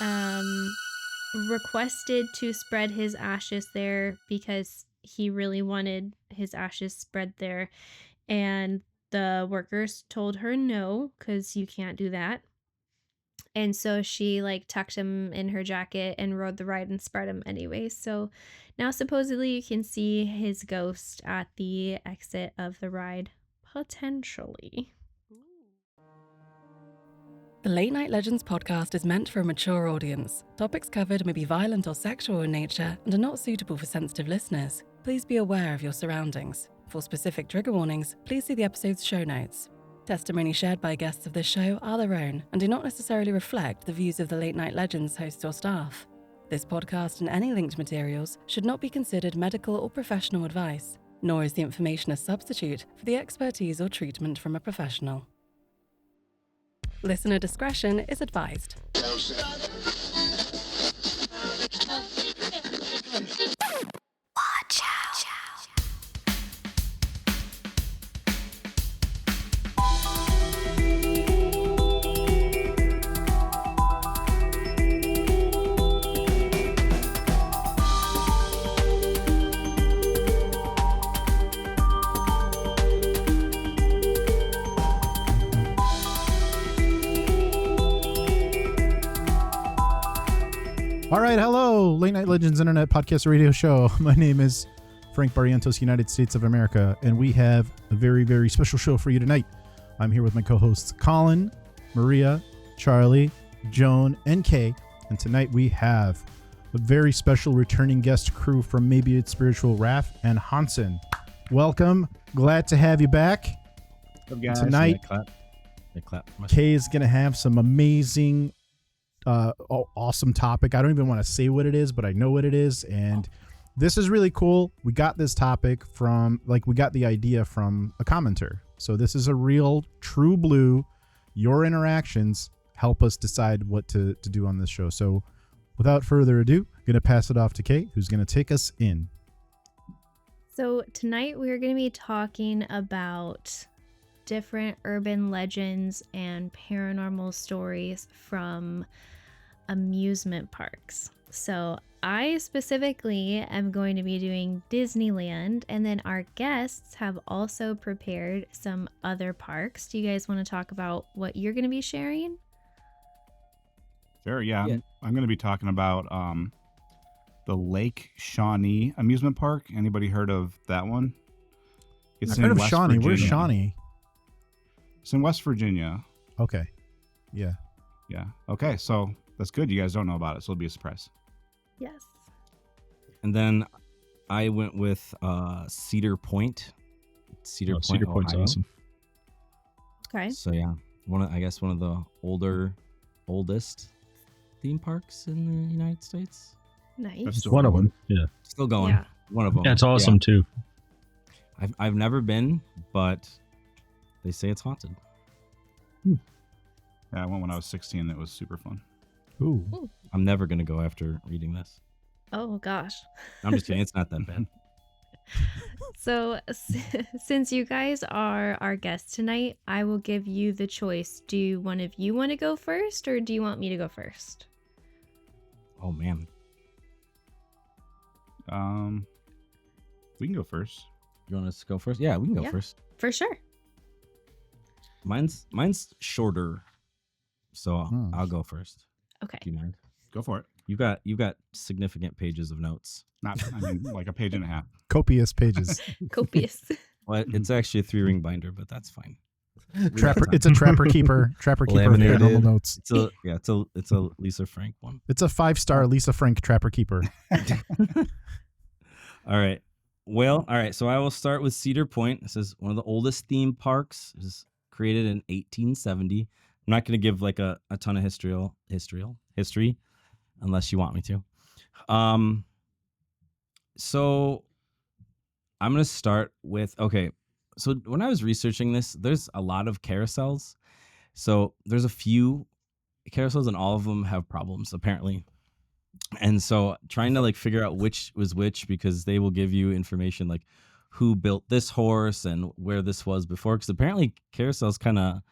um, requested to spread his ashes there because he really wanted his ashes spread there. And the workers told her no, because you can't do that. And so she like tucked him in her jacket and rode the ride and spread him anyway. So now supposedly you can see his ghost at the exit of the ride, potentially. The Late Night Legends podcast is meant for a mature audience. Topics covered may be violent or sexual in nature and are not suitable for sensitive listeners. Please be aware of your surroundings. For specific trigger warnings, please see the episode's show notes. Testimony shared by guests of this show are their own and do not necessarily reflect the views of the Late Night Legends hosts or staff. This podcast and any linked materials should not be considered medical or professional advice, nor is the information a substitute for the expertise or treatment from a professional. Listener discretion is advised. Watch out. All right, hello, Late Night Legends Internet Podcast Radio Show. My name is Frank Barrientos, United States of America, and we have a very, very special show for you tonight. I'm here with my co-hosts Colin, Maria, Charlie, Joan, and Kay, and tonight we have a very special returning guest crew from Maybe It's Spiritual, Raph and Hansen. Welcome, glad to have you back. Up, guys. Tonight, clap. Kay is going to have some amazing awesome topic. I don't even want to say what it is, but I know what it is, and this is really cool. We got this topic from, we got the idea from a commenter. So this is a real true blue. Your interactions help us decide what to do on this show. So without further ado, I'm going to pass it off to Kate, who's going to take us in. So tonight we're going to be talking about different urban legends and paranormal stories from amusement parks. So I specifically am going to be doing Disneyland, and then our guests have also prepared some other parks. Do you guys want to talk about what you're going to be sharing? Sure, yeah. I'm going to be talking about the Lake Shawnee amusement park. Anybody heard of that one? I've heard of Shawnee. Where's Shawnee? It's in West Virginia. Okay. Yeah. Okay, so that's good. You guys don't know about it, so it'll be a surprise. Yes. And then I went with Cedar Point. Cedar Point's Ohio. awesome. Okay. So yeah, one of the oldest theme parks in the United States. Nice. That's One of them. Yeah. Still going. Yeah. One of them. Yeah, it's awesome too. I've never been, but they say it's haunted. Yeah, I went when I was 16. And it was super fun. Ooh. I'm never gonna go after reading this. Oh gosh. I'm just kidding. It's not that bad. So since you guys are our guests tonight, I will give you the choice. Do one of you want to go first, or do you want me to go first? Oh man. We can go first. You want us to go first? Yeah, we can go first. For sure. Mine's shorter, so I'll go first. Okay. Do you mind? Go for it. You've got significant pages of notes. Like a page and a half. Copious pages. Copious. Well, it's actually a 3-ring binder, but that's fine. It's a Trapper Keeper Laminated. paranormal notes. It's a Lisa Frank one. It's a 5-star Lisa Frank Trapper Keeper. All right. Well, all right. So I will start with Cedar Point. This is one of the oldest theme parks. It was created in 1870. I'm not going to give like a ton of history unless you want me to. So I'm going to start with, okay. So when I was researching this, there's a lot of carousels. So there's a few carousels and all of them have problems apparently. And so trying to like figure out which was which, because they will give you information like who built this horse and where this was before. Because apparently carousels kind of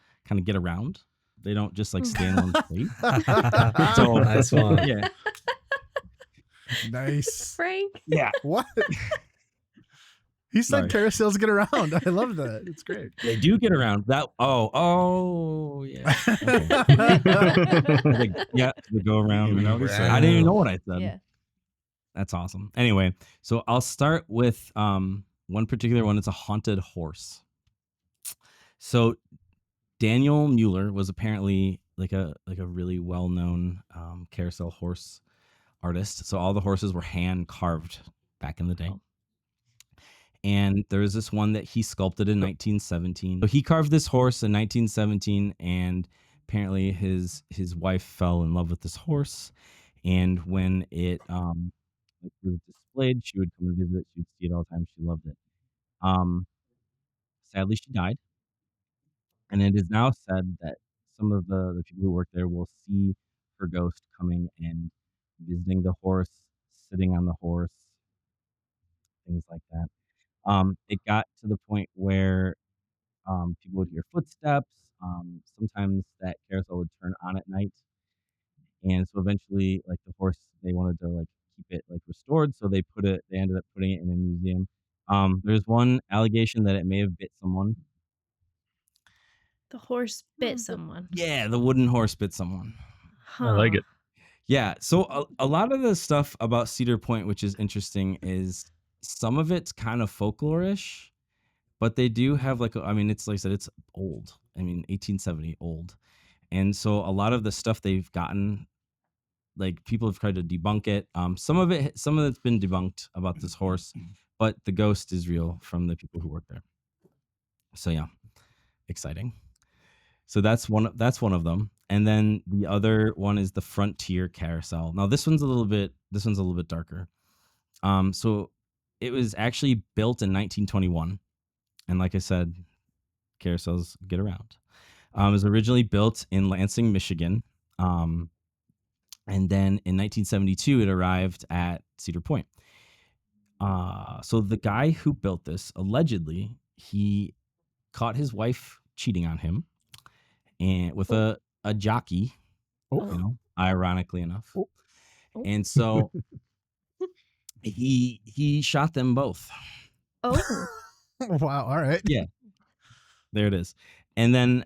get around. They don't just like stay in one place. So nice one. Yeah. Nice. Frank. Yeah. What? He said Sorry. carousels get around. I love that. It's great. They do get around. Yeah. Okay. They go around. Even know what he said. I didn't even know what I said. Yeah. That's awesome. Anyway, so I'll start with one particular one. It's a haunted horse. So Daniel Mueller was apparently like a really well-known carousel horse artist. So all the horses were hand carved back in the day. And there was this one that he sculpted in 1917. So he carved this horse in 1917, and apparently his wife fell in love with this horse. And when it was displayed, she would come and visit. She would see it all the time. She loved it. Sadly, she died. And it is now said that some of the people who work there will see her ghost coming and visiting the horse, sitting on the horse, things like that. It got to the point where people would hear footsteps. Sometimes that carousel would turn on at night, and so eventually, like the horse, they wanted to like keep it like restored, so they ended up putting it in a museum. There's one allegation that it may have bit someone. The horse bit someone. Yeah, the wooden horse bit someone. Huh. I like it. Yeah, so a lot of the stuff about Cedar Point, which is interesting, is some of it's kind of folklore-ish, but they do have like it's like I said, it's old. 1870 old, and so a lot of the stuff they've gotten, like people have tried to debunk it. Some of it's been debunked about this horse, but the ghost is real from the people who work there. So yeah, exciting. So that's one of them. And then the other one is the Frontier Carousel. Now this one's a little bit darker. So it was actually built in 1921, and like I said, carousels get around. It was originally built in Lansing, Michigan, and then in 1972 it arrived at Cedar Point. So the guy who built this, allegedly, he caught his wife cheating on him, and with a jockey, ironically enough. And so he shot them both. Oh. Wow. All right. Yeah. There it is. And then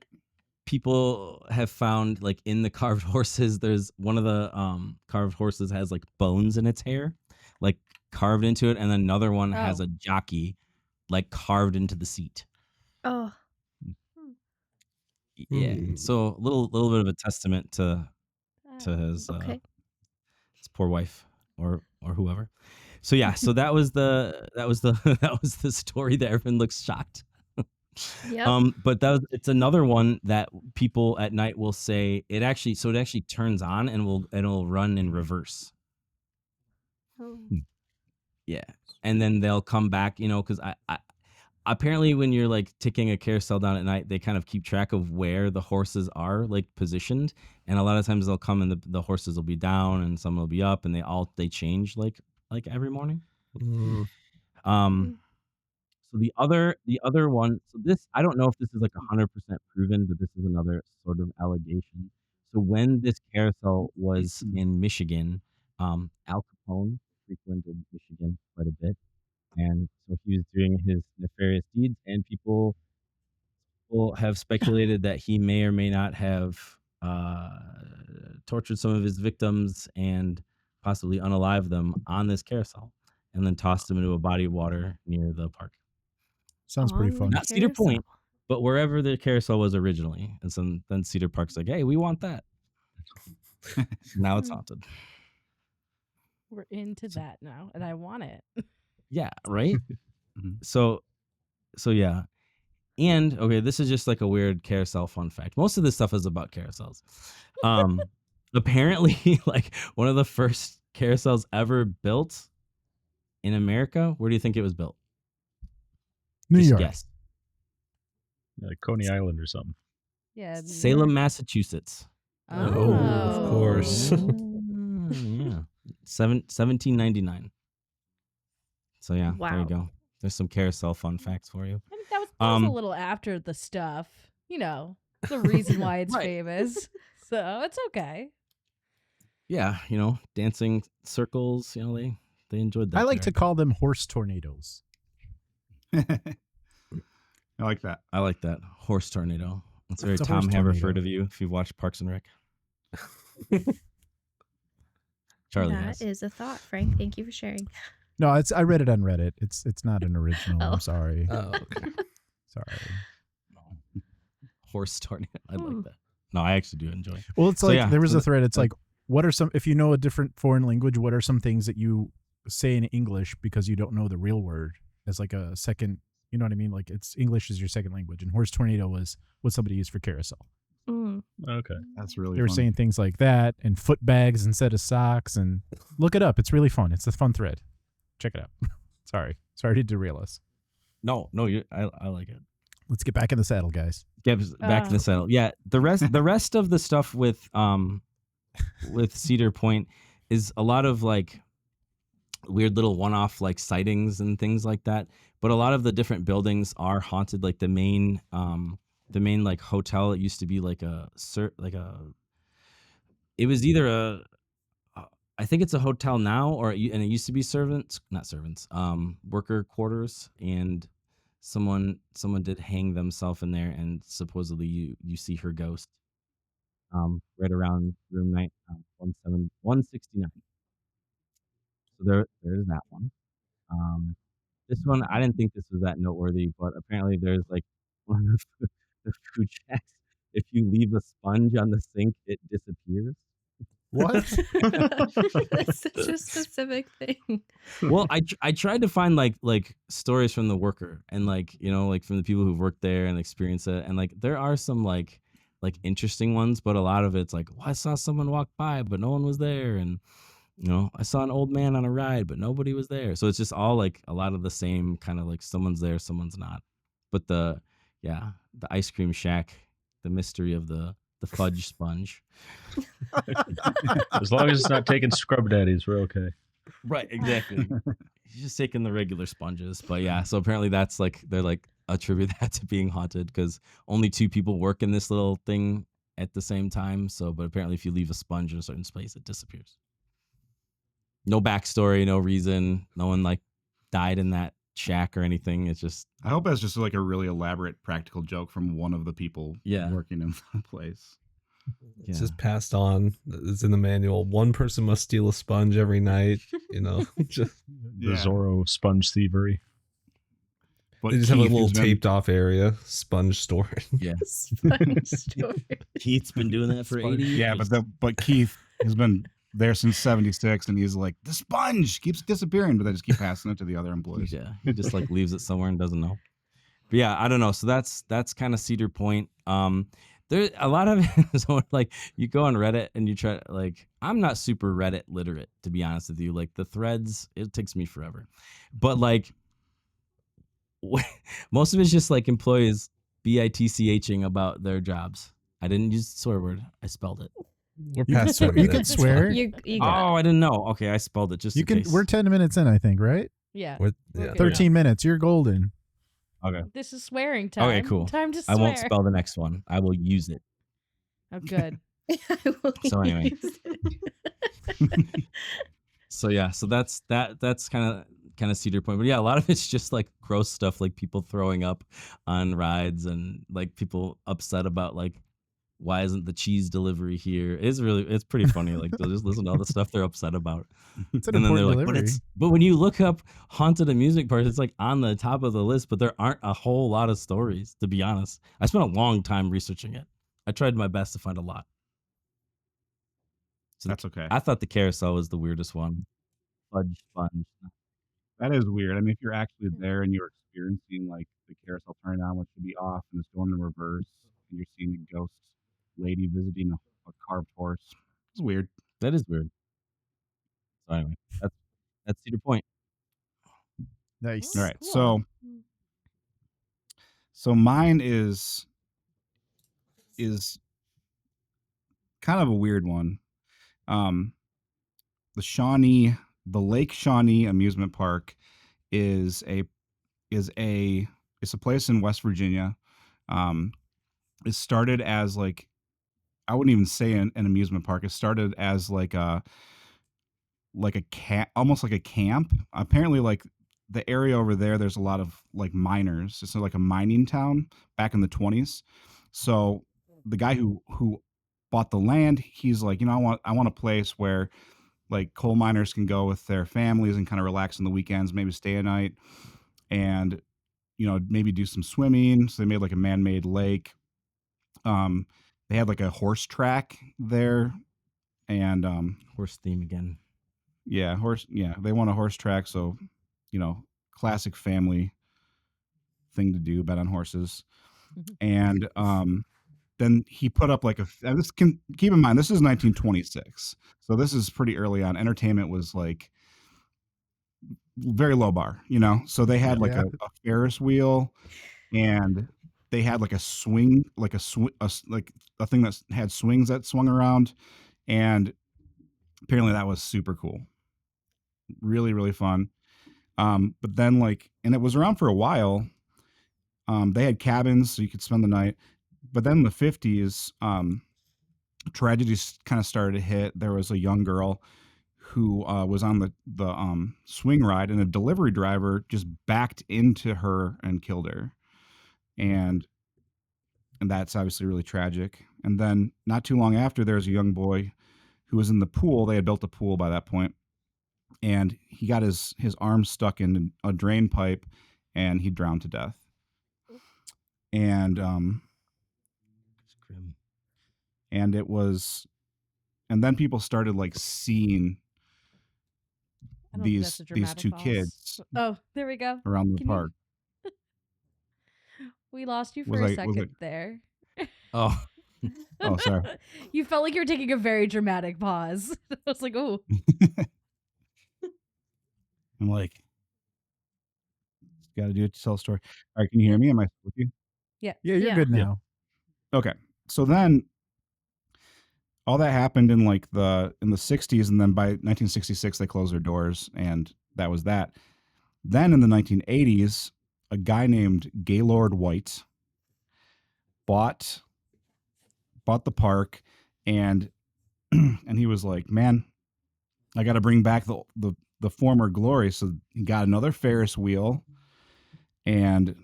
people have found, like, in the carved horses, there's one of the carved horses has like bones in its hair, like carved into it, and then another one has a jockey like carved into the seat. Oh. Yeah. So a little bit of a testament to his Okay. his poor wife or whoever. So yeah, so that was the story that everyone looks shocked. Yep. But it's another one that people at night will say it actually turns on and it'll run in reverse. Oh. Yeah. And then they'll come back, because I apparently when you're like ticking a carousel down at night, they kind of keep track of where the horses are like positioned, and a lot of times they'll come and the horses will be down and some will be up, and they change like every morning. So the other one, so this, I don't know if this is like 100% proven, but this is another sort of allegation. So when this carousel was in Michigan, Al Capone frequented Michigan quite a bit. And so he was doing his nefarious deeds, and people have speculated that he may or may not have tortured some of his victims and possibly unalived them on this carousel, and then tossed them into a body of water near the park. Sounds pretty fun. Not Cedar Point, but wherever the carousel was originally. And so then Cedar Park's like, hey, we want that. Now it's haunted. We're into that now, and I want it. Yeah, right? So yeah. And okay, this is just like a weird carousel fun fact. Most of this stuff is about carousels. Apparently, like one of the first carousels ever built in America, where do you think it was built? New Just York. guess. Like Coney Island or something. Yeah. Salem, Massachusetts. Oh, of course. Yeah. 1799. So yeah, there Wow. you go. There's some carousel fun facts for you. I think that was a little after the stuff, the reason why it's Right. famous. So it's okay. Yeah, dancing circles. They enjoyed that. I like there. to call them horse tornadoes. I like that. I like that horse tornado. That's very It's a Tom horse Haverford tornado. of you. If you've watched Parks and Rec, Charlie That has. is a thought, Frank. Thank you for sharing. No, I read it on Reddit. It's not an original. Oh. I'm sorry. Oh, okay. Sorry. Horse tornado. I Hmm. like that. No, I actually do enjoy. Well, it's So, like yeah, there was so a thread. It's like- like, what are some, if you know a different foreign language, what are some things that you say in English because you don't know the real word as like a second, you know what I mean? Like it's English is your second language, and horse tornado was what somebody used for carousel. Mm. Okay. That's really They were funny. saying things like that and foot bags instead of socks, and look it up. It's really fun. It's a fun thread. Check it out. Sorry to derail us. No, I like it. Let's get back in the saddle, guys. Get back to the saddle. Yeah, the rest of the stuff with Cedar Point is a lot of like weird little one-off like sightings and things like that. But a lot of the different buildings are haunted. Like the main like hotel, it used to be like it was either I think it's a hotel now, and it used to be worker quarters, and someone did hang themselves in there, and supposedly you see her ghost right around room 169. So there's that one. This one, I didn't think this was that noteworthy, but apparently there's like one of the food checks. If you leave a sponge on the sink, it disappears. What? That's such a specific thing. Well, I tried to find like stories from the worker, and like from the people who've worked there and experienced it, and like there are some like interesting ones, but a lot of it's like, well, I saw someone walk by but no one was there, and I saw an old man on a ride but nobody was there. So it's just all like a lot of the same kind of like someone's there, someone's not. But the ice cream shack, the mystery of the fudge sponge. As long as it's not taking scrub daddies, we're okay. Right, exactly. He's just taking the regular sponges. But yeah, so apparently that's like they're like attribute that to being haunted because only 2 people work in this little thing at the same time. So, but apparently if you leave a sponge in a certain space, it disappears. No backstory, no reason. No one like died in that shack or anything. It's just I hope that's just like a really elaborate practical joke from one of the people working in the place. It's just passed on. It's in the manual. One person must steal a sponge every night. Just The Zorro sponge thievery. But they just have a Keith little has been- taped off area, sponge storage. yeah. Sponge story. Keith's been doing that for 80 years. Yeah, but Keith has been there since '76, and he's like, the sponge keeps disappearing, but they just keep passing it to the other employees. Yeah, he just like leaves it somewhere and doesn't know. But yeah, I don't know. So that's kind of Cedar Point. There a lot of so like you go on Reddit and you try like I'm not super Reddit literate, to be honest with you. Like the threads, it takes me forever. But like most of it's just like employees bitching about their jobs. I didn't use the swear word. I spelled it. We're past 20 You minutes. can swear. You got Oh, I didn't know. Okay, I spelled it just You in can. case. We're 10 minutes in, I think, right? Yeah. Yeah. 13 minutes. You're golden. Okay. This is swearing time. Okay, cool. Time to I swear. won't spell the next one. I will use it. Oh, good. I will So anyway. use it. So yeah, so that's kind of Cedar Point. But yeah, a lot of it's just like gross stuff, like people throwing up on rides and like people upset about like why isn't the cheese delivery here? It's pretty funny. Like they'll just listen to all the stuff they're upset about. It's an And then they're important like, delivery. but when you look up haunted amusement parks, it's like on the top of the list, but there aren't a whole lot of stories, to be honest. I spent a long time researching it. I tried my best to find a lot. So That's okay. I thought the carousel was the weirdest one. Fudge sponge. That is weird. I mean, if you're actually there and you're experiencing like the carousel turning on, which should be off, and it's going in reverse, and you're seeing a ghost lady visiting a carved horse, it's weird. That is weird. So anyway, that's Cedar Point. Nice. All right, Cool. so mine is kind of a weird one. The Lake Shawnee Amusement Park is a place in West Virginia. it started as like, I wouldn't even say an amusement park. It started as like a almost like a camp. Apparently, like the area over there, there's a lot of like miners. It's like a mining town back in the 20s. So the guy who bought the land, he's like, I want a place where like coal miners can go with their families and kind of relax on the weekends, maybe stay a night, and maybe do some swimming. So they made like a man-made lake. They had like a horse track there, and Horse theme again. yeah, they want a horse track, so classic family thing to do, bet on horses. And then he put up like keep in mind, this is 1926, so this is pretty early on. Entertainment was like very low bar, so they had like Yeah. a Ferris wheel, and they had like a swing, like like a thing that had swings that swung around, and apparently that was super cool, really really fun. But then and it was around for a while. They had cabins so you could spend the night, but then in the 50s, tragedies kind of started to hit. There was a young girl who was on the swing ride, and a delivery driver just backed into her and killed her, and that's obviously really tragic. And then not too long after, there's a young boy who was in the pool. They had built a pool by that point, and he got his arm stuck in a drain pipe, and he drowned to death. And It's grim. and it was, and then people started like seeing I don't think that's a these dramatic two pause. kids Oh, there we go. around the Can you- park. We lost you Was for a I- was second it- there. Oh, Oh, sorry. You felt like you were taking a very dramatic pause. I was like, oh. I'm like, got to do it to tell a story. All right, can you hear me? Am I with you? Yeah, you're Yeah. good Yeah. now. Okay. So then all that happened in the 60s, and then by 1966 they closed their doors, and that was that. Then in the 1980s, a guy named Gaylord White bought the park, and and he was like, "Man, I got to bring back the former glory." So he got another Ferris wheel and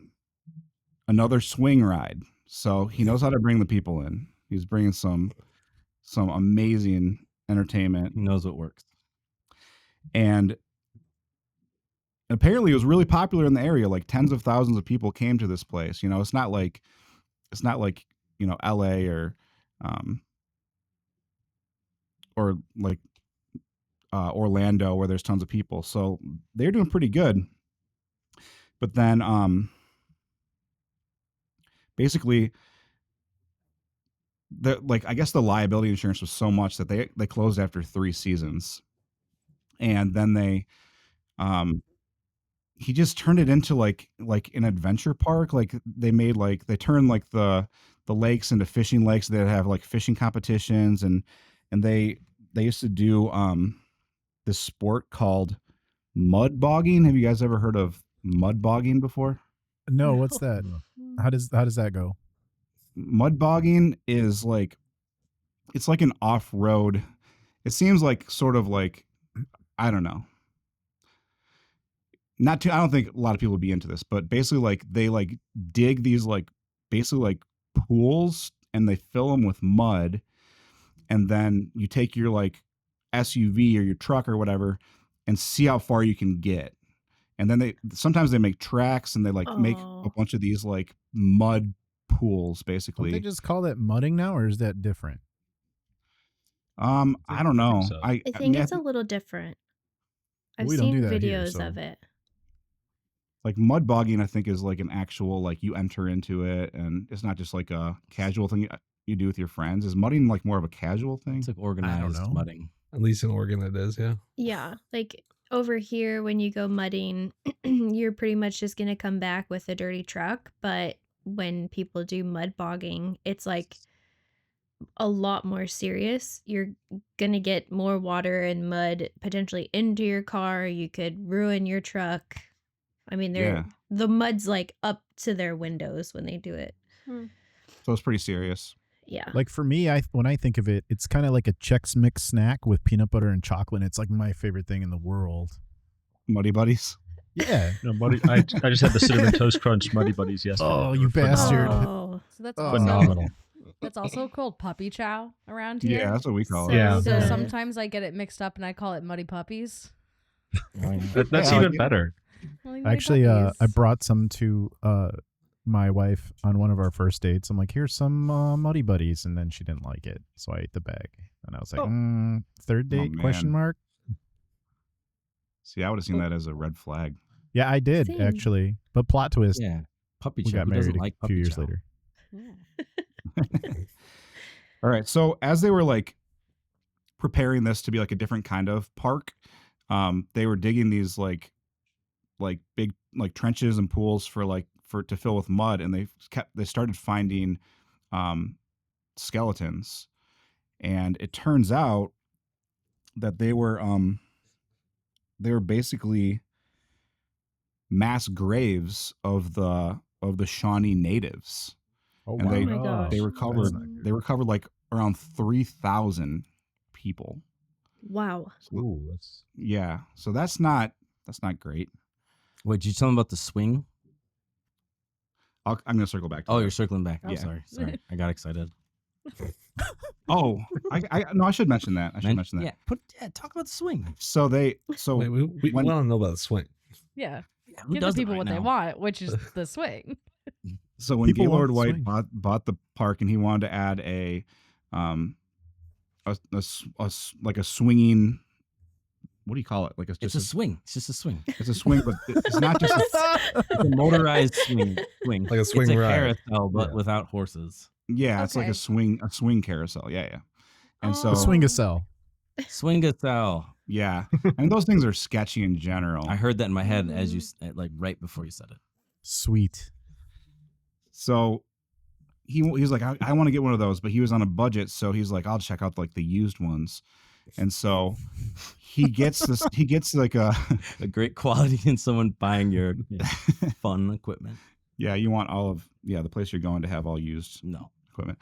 another swing ride. So he knows how to bring the people in. He's bringing some amazing entertainment, he knows what works. and apparently it was really popular in the area. Like tens of thousands of people came to this place. It's not like LA or like Orlando where there's tons of people. So they're doing pretty good. But then basically I guess the liability insurance was so much that they closed after 3 seasons. And then he just turned it into like an adventure park. Like they turned like the lakes into fishing lakes that have like fishing competitions, and they used to do this sport called mud bogging. Have you guys ever heard of mud bogging before? No, what's that? How does that go? Mud bogging is it's like an off-road. It seems like sort of like, I don't know. I don't think a lot of people would be into this, but basically they dig these basically pools, and they fill them with mud, and then you take your SUV or your truck or whatever and see how far you can get. And then sometimes they make tracks, and they make a Oh. bunch of these mud pools Don't basically. they just call that mudding now, or is that different? I don't know. so. I think it's a little different. I've We don't do seen that here, videos so- of it. Mud bogging, I think, is an actual you enter into it, and it's not just a casual thing you do with your friends. Is mudding more of a casual thing? It's like organized know. mudding. At least in Oregon, it is. Yeah. Yeah, like over here when you go mudding, you're pretty much just gonna come back with a dirty truck. But when people do mud bogging, it's a lot more serious. You're gonna get more water and mud potentially into your car. You could ruin your truck. I mean, Yeah. the mud's up to their windows when they do it. So it's pretty serious. Yeah. Like for me, when I think of it, it's kind of like a Chex Mix snack with peanut butter and chocolate. And it's like my favorite thing in the world. Muddy Buddies. Yeah. No, I just had the Cinnamon Toast Crunch Muddy Buddies yesterday. Oh, They you were phenomenal. bastard. Oh, So that's Phenomenal. That's also called puppy chow around here. Yeah, that's what we call so it. Yeah. So good. sometimes I get it mixed up and I call it muddy puppies. That's Yeah, even like- better. Like muddy Actually, I puppies. brought some to my wife on one of our first dates. I'm like, here's some Muddy Buddies, and then she didn't like it, so I ate the bag. And I was like, Oh. third date? Question man. mark. See, I would have seen that as a red flag. Yeah, I did Same. actually, but plot twist. Yeah, puppy We chow. got Who doesn't married like a puppy few years chow? later. All right. So as they were like preparing this to be like a different kind of park, they were digging these like big like trenches and pools for to fill with mud, and they started finding skeletons, and it turns out that they were basically mass graves of the Shawnee natives. Oh, And wow. they- Oh my gosh. They That's recovered not good. they recovered like around 3,000 people. Wow. Ooh, that's Yeah, so that's not great. Wait, did you tell them about the swing? I'm gonna circle back to Oh, that. you're circling back. I'm Yeah. sorry. I got excited. Oh, I should mention that. I should mention that. Yeah, talk about the swing. So Wait, we when- want to know about the swing. Yeah. Yeah, who Give the does it people right what they now? want, which is the swing. So when People Gaylord want the White swing. bought the park and he wanted to add like a swinging, what do you call it? Like It's a swing. It's just a swing. it's a swing, but it's not just It's a motorized swing. Like a swing it's a ride. carousel, but Yeah. without horses. it's like Okay. a swing carousel. Yeah. And Oh. so The swing-a-cell. Swing-a-cell. yeah, and those things are sketchy in general. I heard that in my head as you like right before you said it. Sweet. So he's like, I want to get one of those, but he was on a budget, so he's like, I'll check out like the used ones. And so he gets like a A great quality in someone buying your fun equipment. yeah, you want all of the place you're going to have all used No. equipment.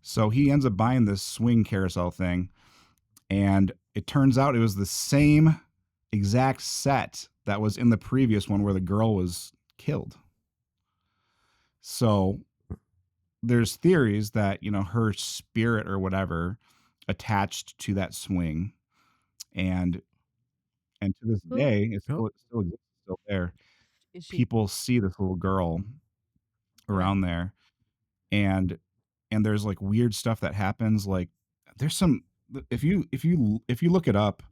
So he ends up buying this swing carousel thing, and it turns out it was the same exact set that was in the previous one where the girl was killed. So there's theories that, her spirit or whatever attached to that swing, and to this Oh. day it still exists, it's still there. Is she People see this little girl around there, and there's like weird stuff that happens. Like there's some, if you look it up,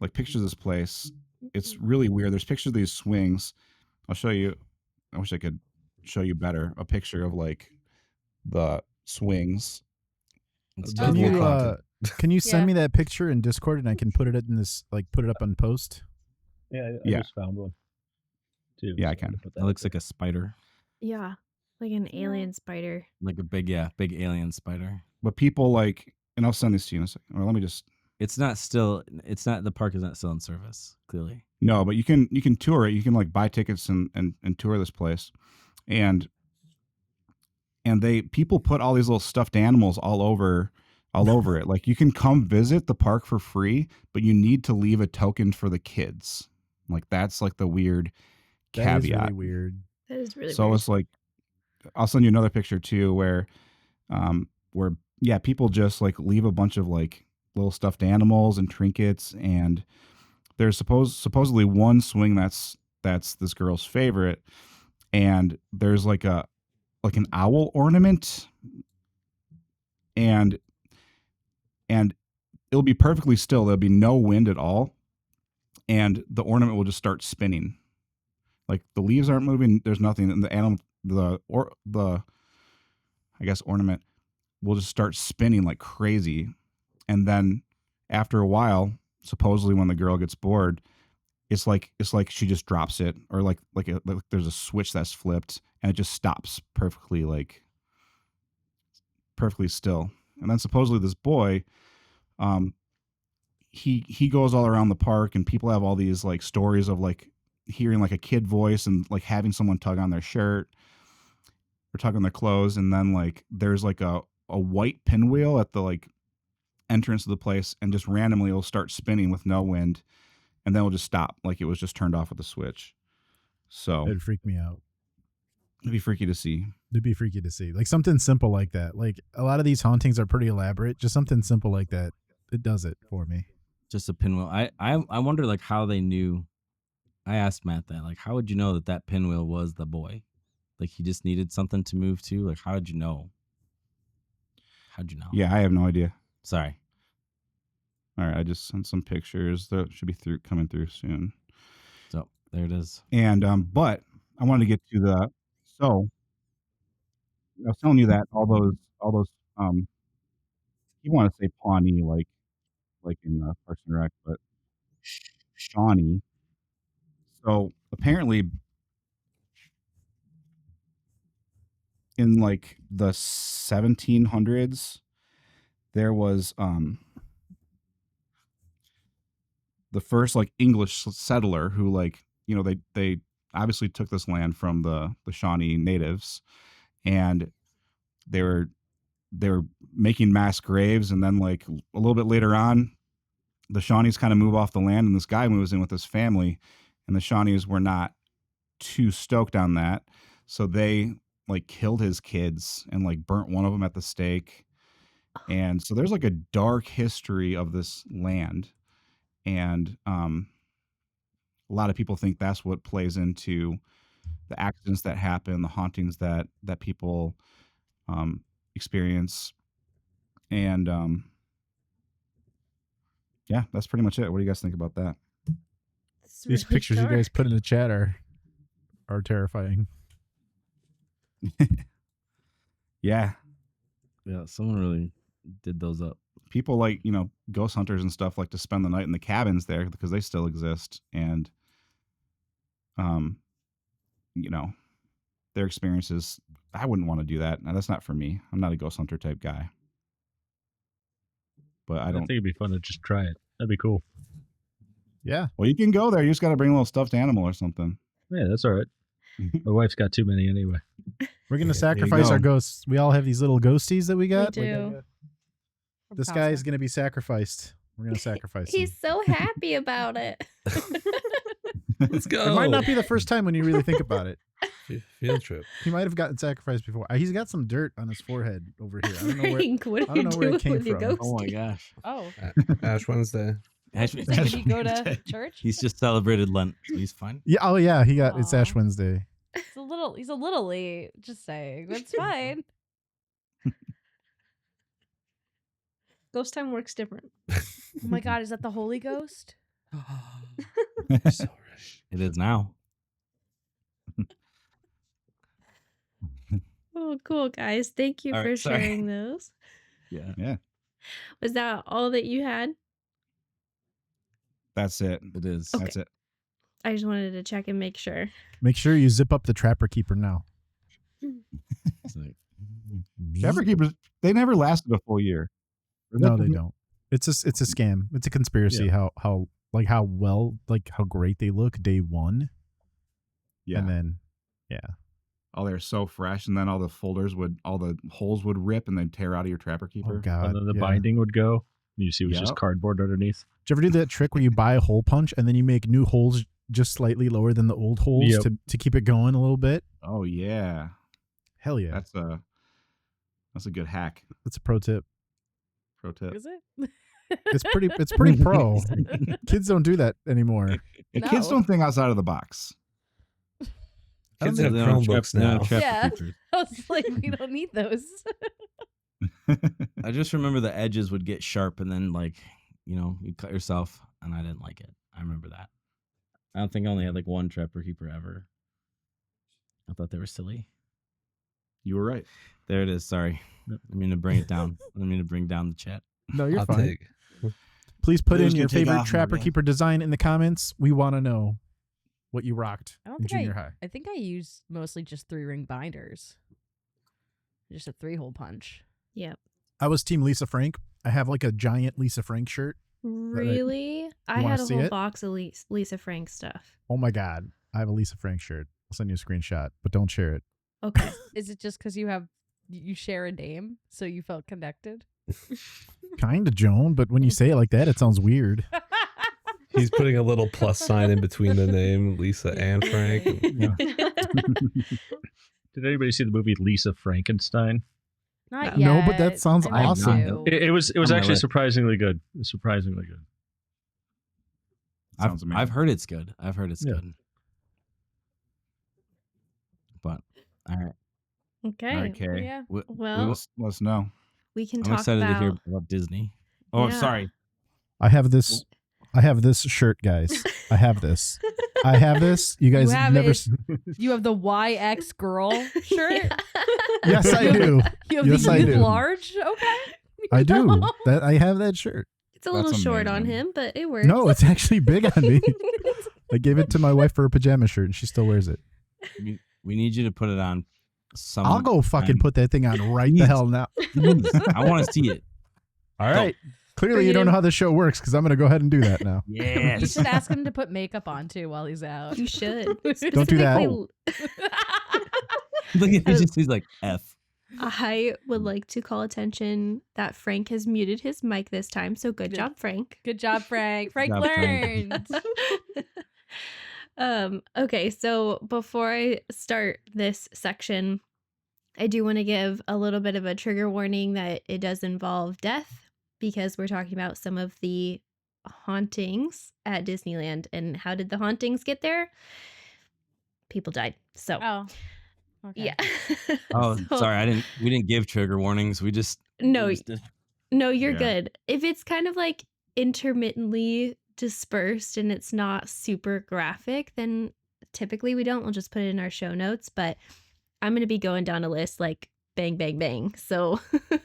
like pictures of this place, it's really weird. There's pictures of these swings. I'll show you. I wish I could show you better a picture of like the swings. It's Can Can definitely you haunted. can you send Yeah. me that picture in Discord and I can put it in this put it up on post? I Yeah. just found one. Too, Yeah, I so I'm can. gonna put It that looks up like a spider. Yeah. Like an alien spider. Like a big alien spider. But people like, and I'll send this to you in a second. Or let me just The park is not still in service, clearly. no, but you can tour it. You can like buy tickets and tour this place, and people put all these little stuffed animals all over it. Like you can come visit the park for free, but you need to leave a token for the kids. Like that's like the weird That is caveat. really weird. That is really So weird. it's like, I'll send you another picture too, where people just like leave a bunch of like little stuffed animals and trinkets, and there's supposedly one swing that's this girl's favorite, and there's like an owl ornament, and it'll be perfectly still. There'll be no wind at all, and the ornament will just start spinning. Like the leaves aren't moving. There's nothing, and the ornament will just start spinning like crazy, and then after a while, supposedly when the girl gets bored, it's like she just drops it, or like there's a switch that's flipped and it just stops perfectly still. And then supposedly this boy, he goes all around the park, and people have all these like stories of like hearing like a kid voice and like having someone tug on their shirt. or tugging their clothes, and then like there's like a white pinwheel at the like entrance of the place, and just randomly it'll start spinning with no wind, and then it'll just stop, like it was just turned off with a switch. So It'd freak me out. it'd be freaky to see. It'd be freaky to see. Like something simple like that. Like a lot of these hauntings are pretty elaborate. Just something simple like that. It does it for me. Just a pinwheel. I wonder like how they knew. I asked Matt that, like, how would you know that pinwheel was the boy? Like he just needed something to move to. Like how did you know? How'd you know? Yeah, I have no idea. Sorry. All right, I just sent some pictures that should be coming through soon. So there it is. And but I wanted to get to the so I was telling you that all those you want to say Pawnee like in Parks and Rec, but Shawnee. So apparently in like the 1700s there was the first like English settler who like, you know, they obviously took this land from the Shawnee natives, and they were making mass graves, and then like a little bit later on the Shawnees kind of move off the land, and this guy moves in with his family, and the Shawnees were not too stoked on that, so they like killed his kids and like burnt one of them at the stake. And so there's like a dark history of this land, and a lot of people think that's what plays into the accidents that happen, the hauntings that people experience. And yeah, that's pretty much it. What do you guys think about that? It's These really pictures you guys dark. put in the chat are terrifying. Yeah, Yeah, someone really did those up. people like, you know, ghost hunters and stuff like to spend the night in the cabins there because they still exist, and you know, their experiences, I wouldn't want to do that. Now, that's not for me. I'm not a ghost hunter type guy. But I I don't. think it'd be fun to just try it. That'd be cool. Yeah. Well, you can go there. You just got to bring a little stuffed animal or something. Yeah, that's all right. My wife's got too many anyway. We're going to There you sacrifice our go. ghosts. We all have these little ghosties that we got. We Like, do. this guy is going to be sacrificed. We're going to sacrifice him. He's so happy about it. Let's go. It might not be the first time when you really think about it. Field trip. He might have gotten sacrificed before. He's got some dirt on his forehead over here. I don't know where. Frank, what I are don't you know where it doing came with your from. ghostie? Oh my gosh. Oh, Ash Wednesday. did he go to church? He's just celebrated Lent, so he's fine. Yeah. Oh yeah. He got. It's Ash Aw. Wednesday. He's a little late. Just saying, that's fine. Ghost time works different. Oh my God, is that the Holy Ghost? So It is now. Oh, cool, guys. Thank you All for right, sorry. sharing those. Yeah. Yeah, Was that all that you had? that's it. It is. Okay. That's it. I just wanted to check and make sure. Make sure you zip up the Trapper Keeper now. It's like, Trapper Keepers, they never lasted a full year. Or No, that- they don't. It's a scam. It's a conspiracy. Yeah. How great they look day one, Yeah. and then Oh, they're so fresh, and then all the holes would rip and they'd tear out of your Trapper Keeper. oh god, And then the yeah. binding would go. You see it was just Yep. cardboard underneath. Did you ever do that trick where you buy a hole punch and then you make new holes just slightly lower than the old holes Yep. to keep it going a little bit? Oh yeah, Hell yeah, that's a good hack. that's a pro tip. Pro tip. Is it? It's pretty pro. Kids don't do that anymore. And kids No. don't think outside of the box. Kids They have don't trap- Chromebooks they don't now. trap Yeah. creatures. I was like, we don't need those. I just remember the edges would get sharp, and then like, you know, you cut yourself, and I didn't like it. I remember that. I don't think I only had like one Trapper Keeper ever. I thought they were silly. You were right. There it is. Sorry. I mean to bring it down. I mean to bring down the chat. No, you're I'll fine. take. Please put They're in just your gonna take favorite off Trapper more, Keeper design in the comments. We want to know what you rocked I don't in think junior high. I think I used mostly just 3-ring binders. Just a 3-hole punch. Yep. I was Team Lisa Frank. I have like a giant Lisa Frank shirt. Really? I wanna had a see whole it? box of Lisa Frank stuff. Oh my god, I have a Lisa Frank shirt. I'll send you a screenshot, but don't share it. Okay. Is it just because you share a name, so you felt connected? Kind of, Joan, but when you say it like that, it sounds weird. He's putting a little plus sign in between the name Lisa and Frank. Yeah. Did anybody see the movie Lisa Frankenstein? Not No, yet. but that sounds I might awesome. do. It was On my actually list. surprisingly good. It was surprisingly good. Sounds amazing. I've heard it's good. Yeah. Good. But all right. Okay. All right, Kay. Yeah. Well, Let us know. we can I'm talk excited about to hear about Disney. Oh, Yeah. sorry. I have this shirt, guys. I have this. You guys You have never. it. You have the YX girl shirt. Yes, I do. You have Yes, the I youth do. large. Okay. I do. That I have that shirt. It's a little That's short on amazing. him, but it works. No, it's actually big on me. I gave it to my wife for a pajama shirt, and she still wears it. We need you to put it on. I'll go fucking put that thing on right the Please. hell now. I want to see it. All right. Clearly, For you don't you. know how this show works because I'm going to go ahead and do that now. You Yes. should ask him to put makeup on too while he's out. You should. Don't do that. Look at him. He's like F. I would like to call attention that Frank has muted his mic this time, so good Good. job, Frank. Good job, Frank. Frank job, Frank. learned. Okay, so before I start this section, I do want to give a little bit of a trigger warning that it does involve death because we're talking about some of the hauntings at Disneyland. And how did the hauntings get there? People died. So, Oh. Okay. yeah. Oh, So- sorry. We didn't give trigger warnings. We just No, we just did- No, you're Yeah. good. If it's kind of like intermittently dispersed and it's not super graphic, then typically we don't. We'll just put it in our show notes. But I'm going to be going down a list like bang, bang, bang. So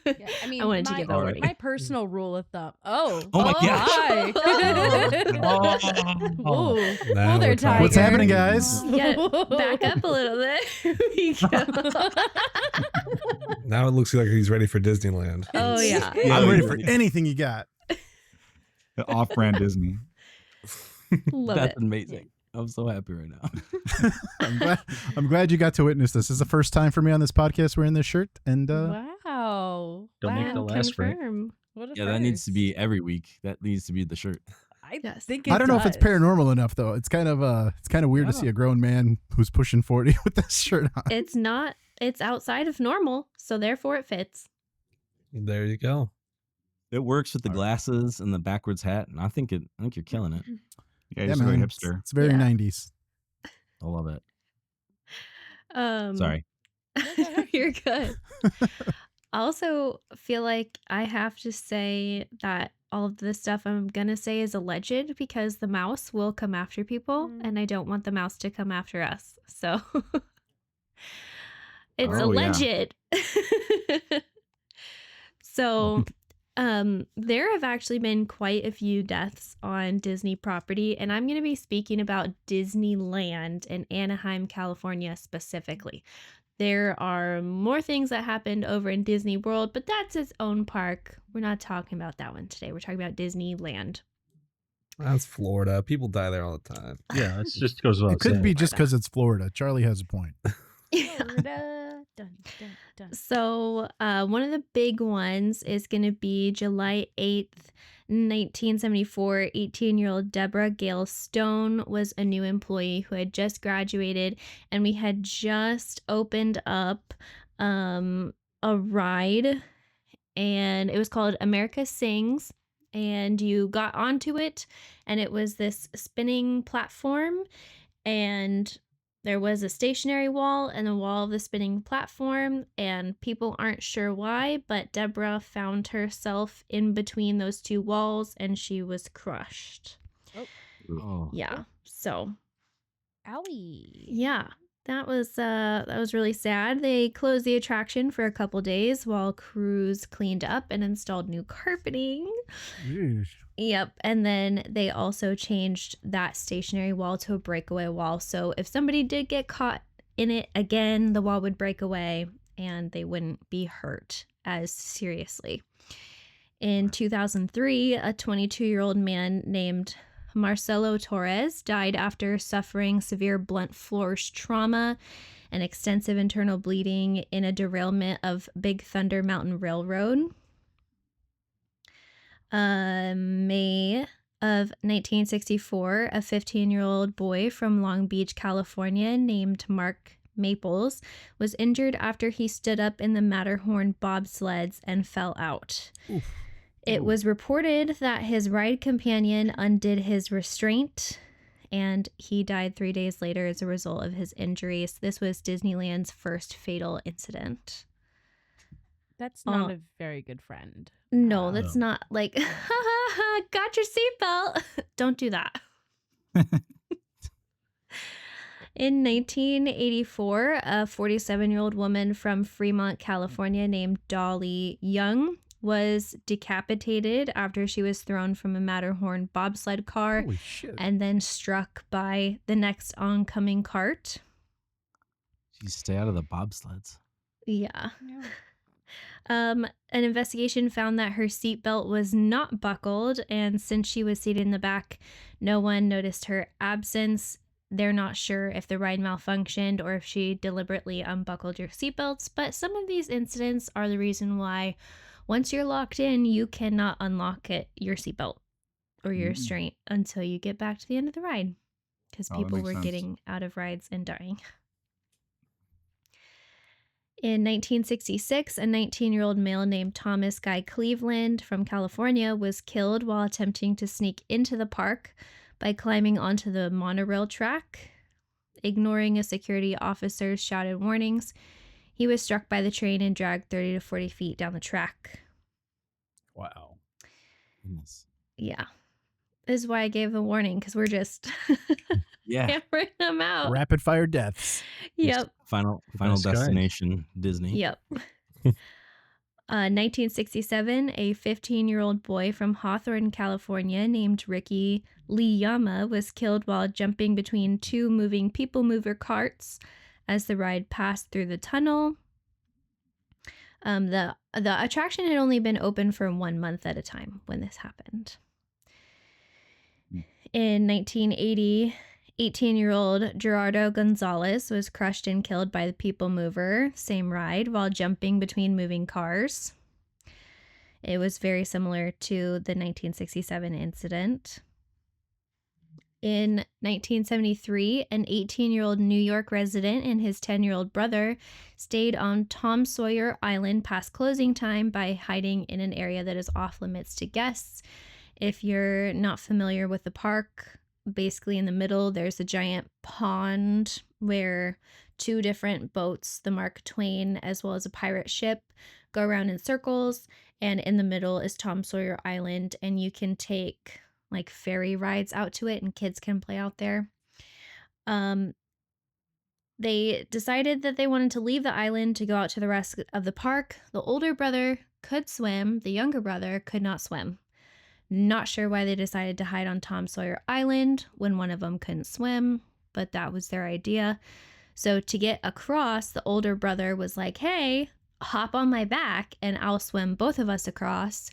Yeah, I mean, wanted to my, give that warning. my personal rule of thumb. Oh, Oh my hi. Oh. Whoa. Now Whoa there, we're talking. Tiger. What's happening, guys? yeah, back up a little bit. Here we go. Now it looks like he's ready for Disneyland. Oh, yeah. I'm ready for anything you got. Off-brand Disney. Love That's it. amazing. I'm so happy right now. I'm glad you got to witness this. This is the first time for me on this podcast wearing this shirt, and Wow. Don't make the Wow. last, Frank. Confirm. What a Yeah, that needs to first. be every week. That needs to be the shirt. I Yes. think I don't know if it's does. paranormal enough though. It's kind of weird to Yeah. see a grown man who's pushing 40 with this shirt on. It's not, it's outside of normal. So therefore it fits. There you go. It works with the All right. glasses and the backwards hat, and I think you're killing it. Yeah, he's really It's, hipster. it's very Yeah. 90s. I love it. Um, Sorry. You're good. I also feel like I have to say that all of this stuff I'm going to say is alleged because the mouse will come after people Mm. and I don't want the mouse to come after us. So it's Oh, yeah. alleged. So there have actually been quite a few deaths on Disney property, and I'm going to be speaking about Disneyland in Anaheim, California specifically. There are more things that happened over in Disney World, but that's its own park. We're not talking about that one today. We're talking about Disneyland. That's Florida. People die there all the time. Yeah, it just goes without It could saying. be just because it's Florida. Charlie has a point. Florida. Dun, dun, dun. So one of the big ones is going to be July 8th, 1974. 18-year-old Deborah Gail Stone was a new employee who had just graduated, and we had just opened up a ride, and it was called America Sings, and you got onto it, and it was this spinning platform, and there was a stationary wall and a wall of the spinning platform, and people aren't sure why, but Deborah found herself in between those two walls and she was crushed. Oh. Yeah. So, Owie. yeah. That was really sad. They closed the attraction for a couple days while crews cleaned up and installed new carpeting. Yeesh. Yep. And then they also changed that stationary wall to a breakaway wall. So if somebody did get caught in it again, the wall would break away and they wouldn't be hurt as seriously. In 2003, a 22-year-old man named Marcelo Torres died after suffering severe blunt force trauma. and extensive internal bleeding in a derailment of Big Thunder Mountain Railroad. May of 1964, a 15-year-old boy from Long Beach, California, named Mark Maples, was injured after he stood up in the Matterhorn bobsleds and fell out. Oof. It was reported that his ride companion undid his restraint, and he died 3 days later as a result of his injuries. This was Disneyland's first fatal incident. That's not a very good friend. No, that's not like, got your seatbelt. Don't do that. In 1984, a 47-year-old woman from Fremont, California, named Dolly Young was decapitated after she was thrown from a Matterhorn bobsled car Holy shit. and then struck by the next oncoming cart. Jeez, stay out of the bobsleds. Yeah. An investigation found that her seatbelt was not buckled, and since she was seated in the back, no one noticed her absence. They're not sure if the ride malfunctioned or if she deliberately unbuckled your seatbelts, but some of these incidents are the reason why once you're locked in, you cannot unlock your seatbelt or your restraint until you get back to the end of the ride, because people were getting out of rides and dying. In 1966, a 19-year-old male named Thomas Guy Cleveland from California was killed while attempting to sneak into the park by climbing onto the monorail track. Ignoring a security officer's shouted warnings, he was struck by the train and dragged 30 to 40 feet down the track. Wow. Goodness. Yeah. This is why I gave the warning, because we're just hammering them out. Rapid fire deaths. Yep. Final Nice guy. destination, Disney. Yep. 1967, a 15-year-old boy from Hawthorne, California, named Ricky Liyama was killed while jumping between two moving people mover carts as the ride passed through the tunnel. The attraction had only been open for 1 month at a time when this happened. In 1980, 18-year-old Gerardo Gonzalez was crushed and killed by the people mover, same ride, while jumping between moving cars. It was very similar to the 1967 incident. In 1973, an 18-year-old New York resident and his 10-year-old brother stayed on Tom Sawyer Island past closing time by hiding in an area that is off limits to guests. If you're not familiar with the park, basically in the middle, there's a giant pond where two different boats, the Mark Twain as well as a pirate ship, go around in circles. And in the middle is Tom Sawyer Island, and you can take like ferry rides out to it and kids can play out there. They decided that they wanted to leave the island to go out to the rest of the park. The older brother could swim. The younger brother could not swim. Not sure why they decided to hide on Tom Sawyer Island when one of them couldn't swim, but that was their idea. So to get across, the older brother was like, hey, hop on my back and I'll swim both of us across.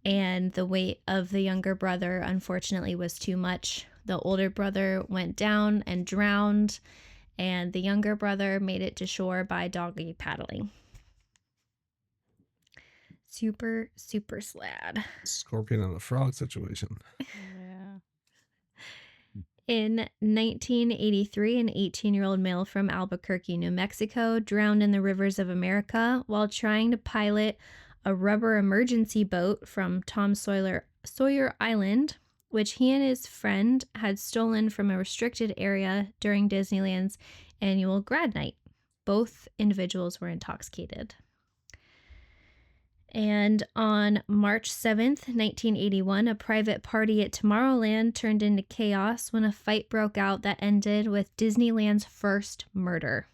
And the weight of the younger brother, unfortunately, was too much. The older brother went down and drowned, and the younger brother made it to shore by doggy paddling. Super, super sad. Scorpion and a frog situation. Yeah. In 1983, an 18-year-old male from Albuquerque, New Mexico, drowned in the rivers of America while trying to pilot a rubber emergency boat from Tom Sawyer Island, which he and his friend had stolen from a restricted area during Disneyland's annual grad night. Both individuals were intoxicated. And on March 7th, 1981, a private party at Tomorrowland turned into chaos when a fight broke out that ended with Disneyland's first murder.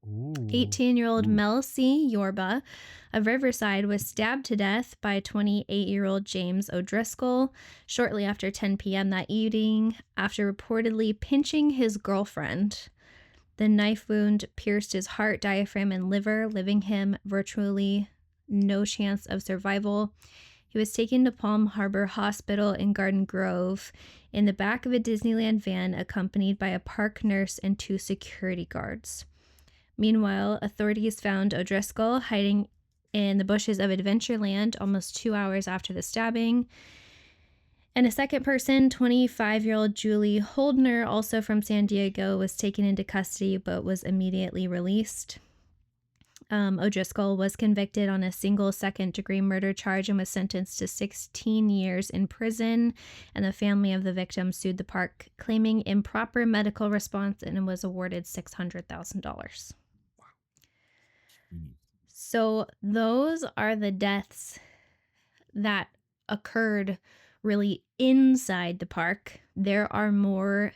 18-year-old Mel C. Yorba of Riverside was stabbed to death by 28-year-old James O'Driscoll shortly after 10 p.m. that evening after reportedly pinching his girlfriend. The knife wound pierced his heart, diaphragm, and liver, leaving him virtually no chance of survival. He was taken to Palm Harbor Hospital in Garden Grove in the back of a Disneyland van accompanied by a park nurse and two security guards. Meanwhile, authorities found O'Driscoll hiding in the bushes of Adventureland almost 2 hours after the stabbing. And a second person, 25-year-old Julie Holdner, also from San Diego, was taken into custody but was immediately released. O'Driscoll was convicted on a single second-degree murder charge and was sentenced to 16 years in prison. And the family of the victim sued the park, claiming improper medical response, and was awarded $600,000. So those are the deaths that occurred really inside the park. There are more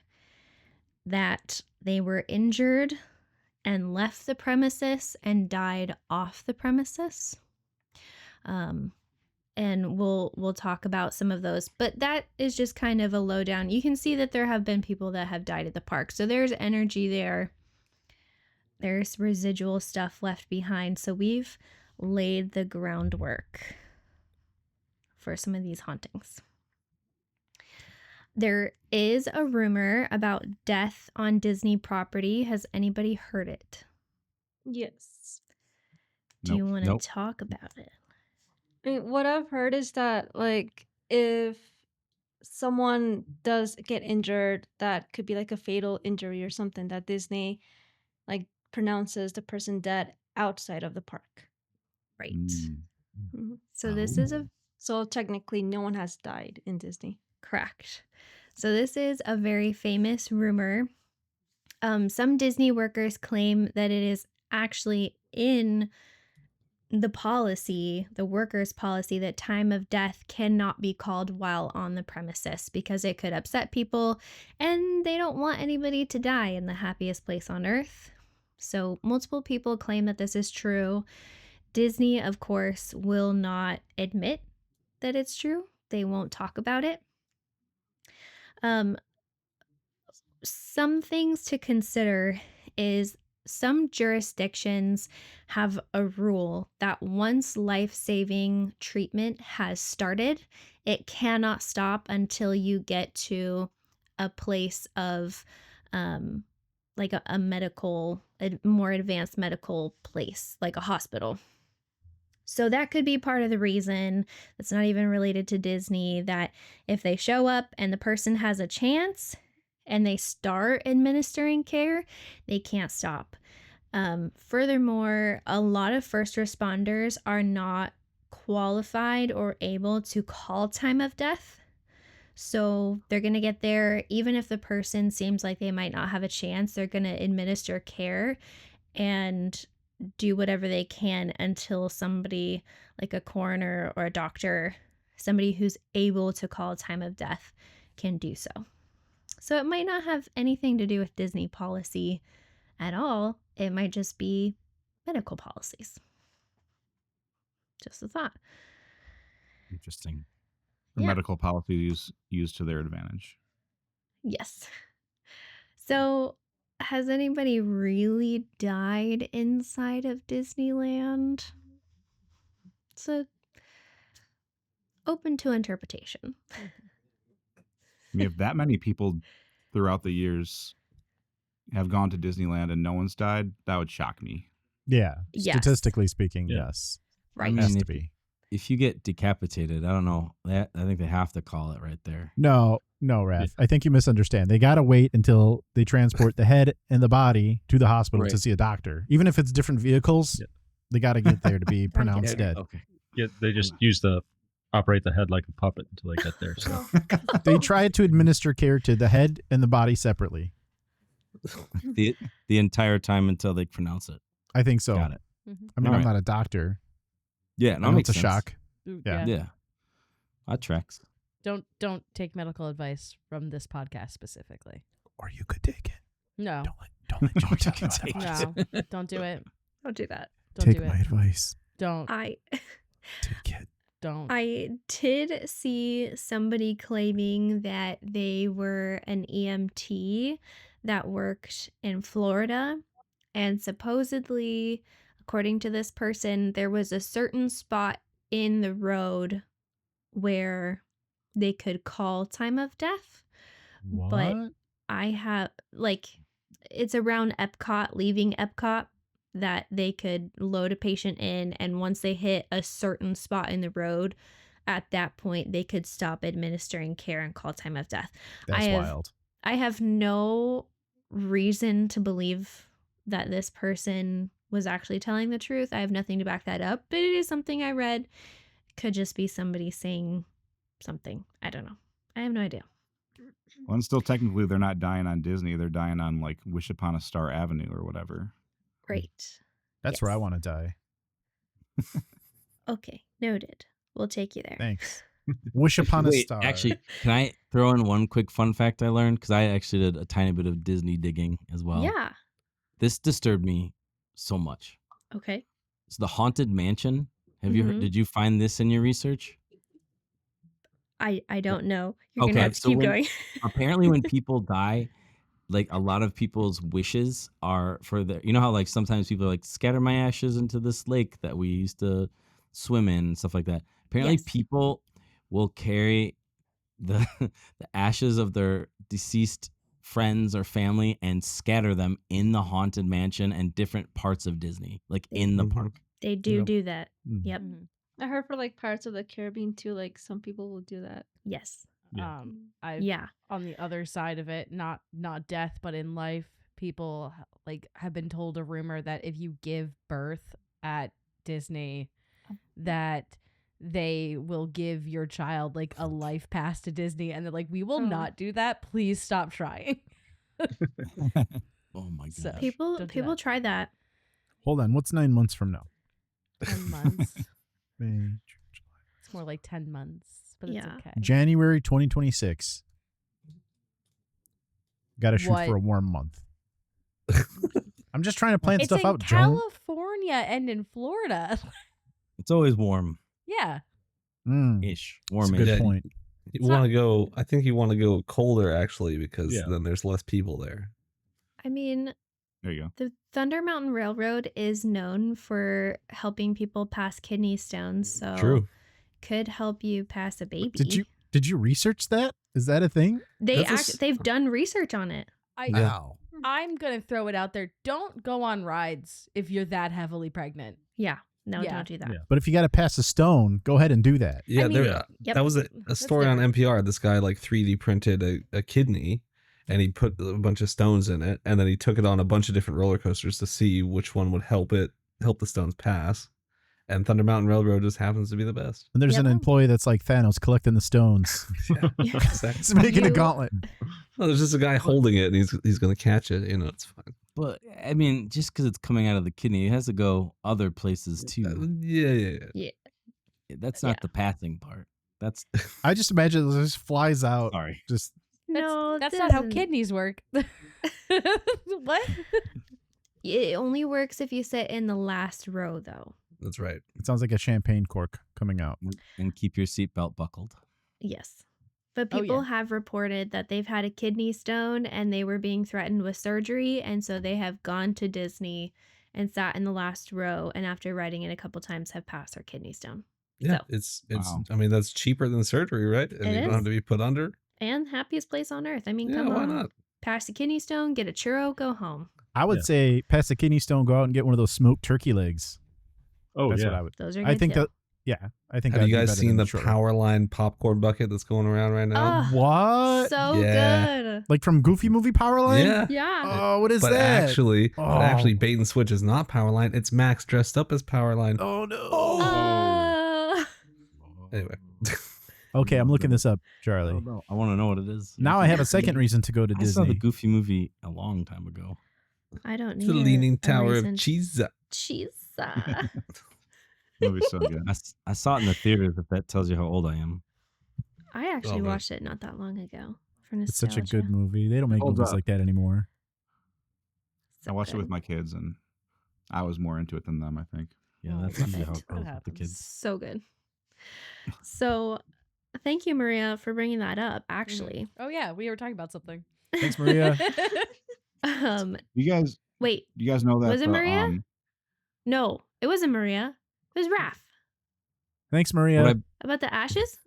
that they were injured and left the premises and died off the premises. And we'll talk about some of those, but that is just kind of a lowdown. You can see that there have been people that have died at the park, so there's energy there. There's residual stuff left behind, so we've laid the groundwork for some of these hauntings. There is a rumor about death on Disney property. Has anybody heard it? Yes. Do you want to Nope. talk about it? I mean, what I've heard is that, like, if someone does get injured, that could be like a fatal injury or something, that Disney, like, pronounces the person dead outside of the park. Right. Mhm. So this is a So technically, no one has died in Disney. correct. So this is a very famous rumor. Some Disney workers claim that it is actually in the policy, the workers' policy, that time of death cannot be called while on the premises because it could upset people and they don't want anybody to die in the happiest place on earth. So multiple people claim that this is true. Disney, of course, will not admit that it's true. They won't talk about it. Some things to consider is some jurisdictions have a rule that once life-saving treatment has started, it cannot stop until you get to a place of like a medical, a more advanced medical place, like a hospital. So that could be part of the reason. That's not even related to Disney, that if they show up and the person has a chance and they start administering care, they can't stop. Furthermore, a lot of first responders are not qualified or able to call time of death. So they're going to get there, even if the person seems like they might not have a chance, they're going to administer care and do whatever they can until somebody like a coroner or a doctor, somebody who's able to call time of death, can do so. So it might not have anything to do with Disney policy at all. It might just be medical policies. Just a thought. Interesting. The Yeah. medical policies used to their advantage. Yes. So has anybody really died inside of Disneyland? It's open to interpretation. I mean, if that many people throughout the years have gone to Disneyland and no one's died, that would shock me. Yeah. Yes. Statistically speaking, Yeah. yes. Right. It has mean, to be. If you get decapitated, I don't know. I think they have to call it right there. No, Raph. I think you misunderstand. They got to wait until they transport the head and the body to the hospital to Right. see a doctor. Even if it's different vehicles, Yeah. they got to get there to be pronounced dead. Okay. Yeah, they just operate the head like a puppet until they get there. So They try to administer care to the head and the body separately. the entire time until they pronounce it. I think so. Got it. I mean, I'm Alright. not a doctor. Yeah, I no, know makes it's a sense. shock. Yeah. Yeah, that tracks. Don't take medical advice from this podcast specifically. Or you could take it. No, Don't let John talk about take it. no, don't do it. Don't do that. Don't Take do my it. advice. Don't. I Take it. Don't. I did see somebody claiming that they were an EMT that worked in Florida, and supposedly, according to this person, there was a certain spot in the road where they could call time of death. What? But I have, like, it's around Epcot, leaving Epcot. that they could load a patient in, and once they hit a certain spot in the road, at that point they could stop administering care and call time of death. That's wild. I have no reason to believe that this person was actually telling the truth. I have nothing to back that up, but it is something I read. Could just be somebody saying something. I don't know. I have no idea. Well, and still technically they're not dying on Disney. They're dying on like Wish Upon a Star Avenue or whatever. Right. That's where I want to die. Okay, noted. We'll take you there. Thanks. Wish Upon a Wait, Star. actually, can I throw in one quick fun fact I learned? Because I actually did a tiny bit of Disney digging as well. Yeah. This disturbed me so much. Okay. It's the Haunted Mansion. Have you heard? Mhm. Did you find this in your research? I don't know. You're gonna Okay, have to keep going. Apparently, when people die, like a lot of people's wishes are for the. You know how like sometimes people are like scatter my ashes into this lake that we used to swim in and stuff like that. Apparently, Yes. people will carry the the ashes of their deceased friends or family and scatter them in the Haunted Mansion and different parts of Disney, like in the park. They do Yep. do that. Mhm. Yep. I heard for like Pirates of the Caribbean too, like some people will do that. Yes. Yeah. I Yeah. on the other side of it, not death, but in life, people like have been told a rumor that if you give birth at Disney, that they will give your child like a life pass to Disney, and they're like, we will Oh. not do that. Please stop trying. Oh my So- god! People Don't do people that. try that. Hold on. What's 9 months from now? 10 months. May, June, It's more like 10 months, but it's Yeah. okay. January 2026. Got to shoot What? for a warm month. I'm just trying to plan It's stuff in out, Joan. California and in Florida. It's always warm Yeah. Mm, ish, that's a warm good Yeah. point. You want to go? I think you want to go colder actually, because Yeah. then there's less people there. I mean, There you go. the Thunder Mountain Railroad is known for helping people pass kidney stones, so True. could help you pass a baby. Did you research that? Is that a thing? They've done research on it. Wow. I'm going to throw it out there. Don't go on rides if you're that heavily pregnant. Yeah. No, Yeah. don't do that. Yeah. But if you got to pass a stone, go ahead and do that. Yeah, mean, there. yep. That was a That's story on different. NPR. This guy like 3D printed a kidney, and he put a bunch of stones in it, and then he took it on a bunch of different roller coasters to see which one would help the stones pass. And Thunder Mountain Railroad just happens to be the best. And there's Yep. an employee that's like Thanos collecting the stones. Yeah. He's making a You- gauntlet. Well, there's just a guy holding it, and he's gonna catch it. You know, it's fine. But I mean, just because it's coming out of the kidney, it has to go other places too. Yeah. That's not the passing part. That's I just imagine it just flies out. sorry. Just No, That's this not how isn't- kidneys work. What? It only works if you sit in the last row, though. That's right. it sounds like a champagne cork coming out. And keep your seatbelt buckled. Yes. But Oh, people yeah. have reported that they've had a kidney stone and they were being threatened with surgery. And so they have gone to Disney and sat in the last row. And after writing it a couple times, have passed their kidney stone. Yeah, So- it's. Wow. I mean, that's cheaper than surgery, right? And It you don't is. have to be put under. And happiest place on earth. I mean, Yeah, come why on. not? Pass the kidney stone, get a churro, go home. I would Yeah. say pass the kidney stone, go out and get one of those smoked turkey legs. Oh That's yeah. what I would. Those are good I think too. that. Yeah, I think. Have that'd you be guys better seen than the churro. Powerline popcorn bucket that's going around right now? Ah, What? so Yeah. good. Like from Goofy Movie Powerline? Yeah. Yeah. Oh, what is But that? actually, Oh. bait and switch is not Powerline. It's Max dressed up as Powerline. Oh no. Anyway, Okay, I'm looking this up, I Charlie. don't know. I want to know what it is. Now I have a second reason to go to I saw the Disney. Goofy movie a long time ago. I don't need the Leaning a Tower reason. of Cheese. Cheese. Movie's so good. I saw it in the theaters. If that tells you how old I am. I actually man. watched it not that long ago for It's such a nostalgia. good movie. They don't make Holds movies up. like that anymore. So I watched it good. with my kids, and I was more into it than them, I think. Yeah, Oh, that's love usually how it. it That goes with the happens. kids. So good. So, thank you, Maria, for bringing that up. Actually, Oh yeah, we were talking about something. Thanks, Maria. You guys wait, know that Was it the, Maria? No, it wasn't Maria. It was Raph. Thanks, Maria. What About the ashes?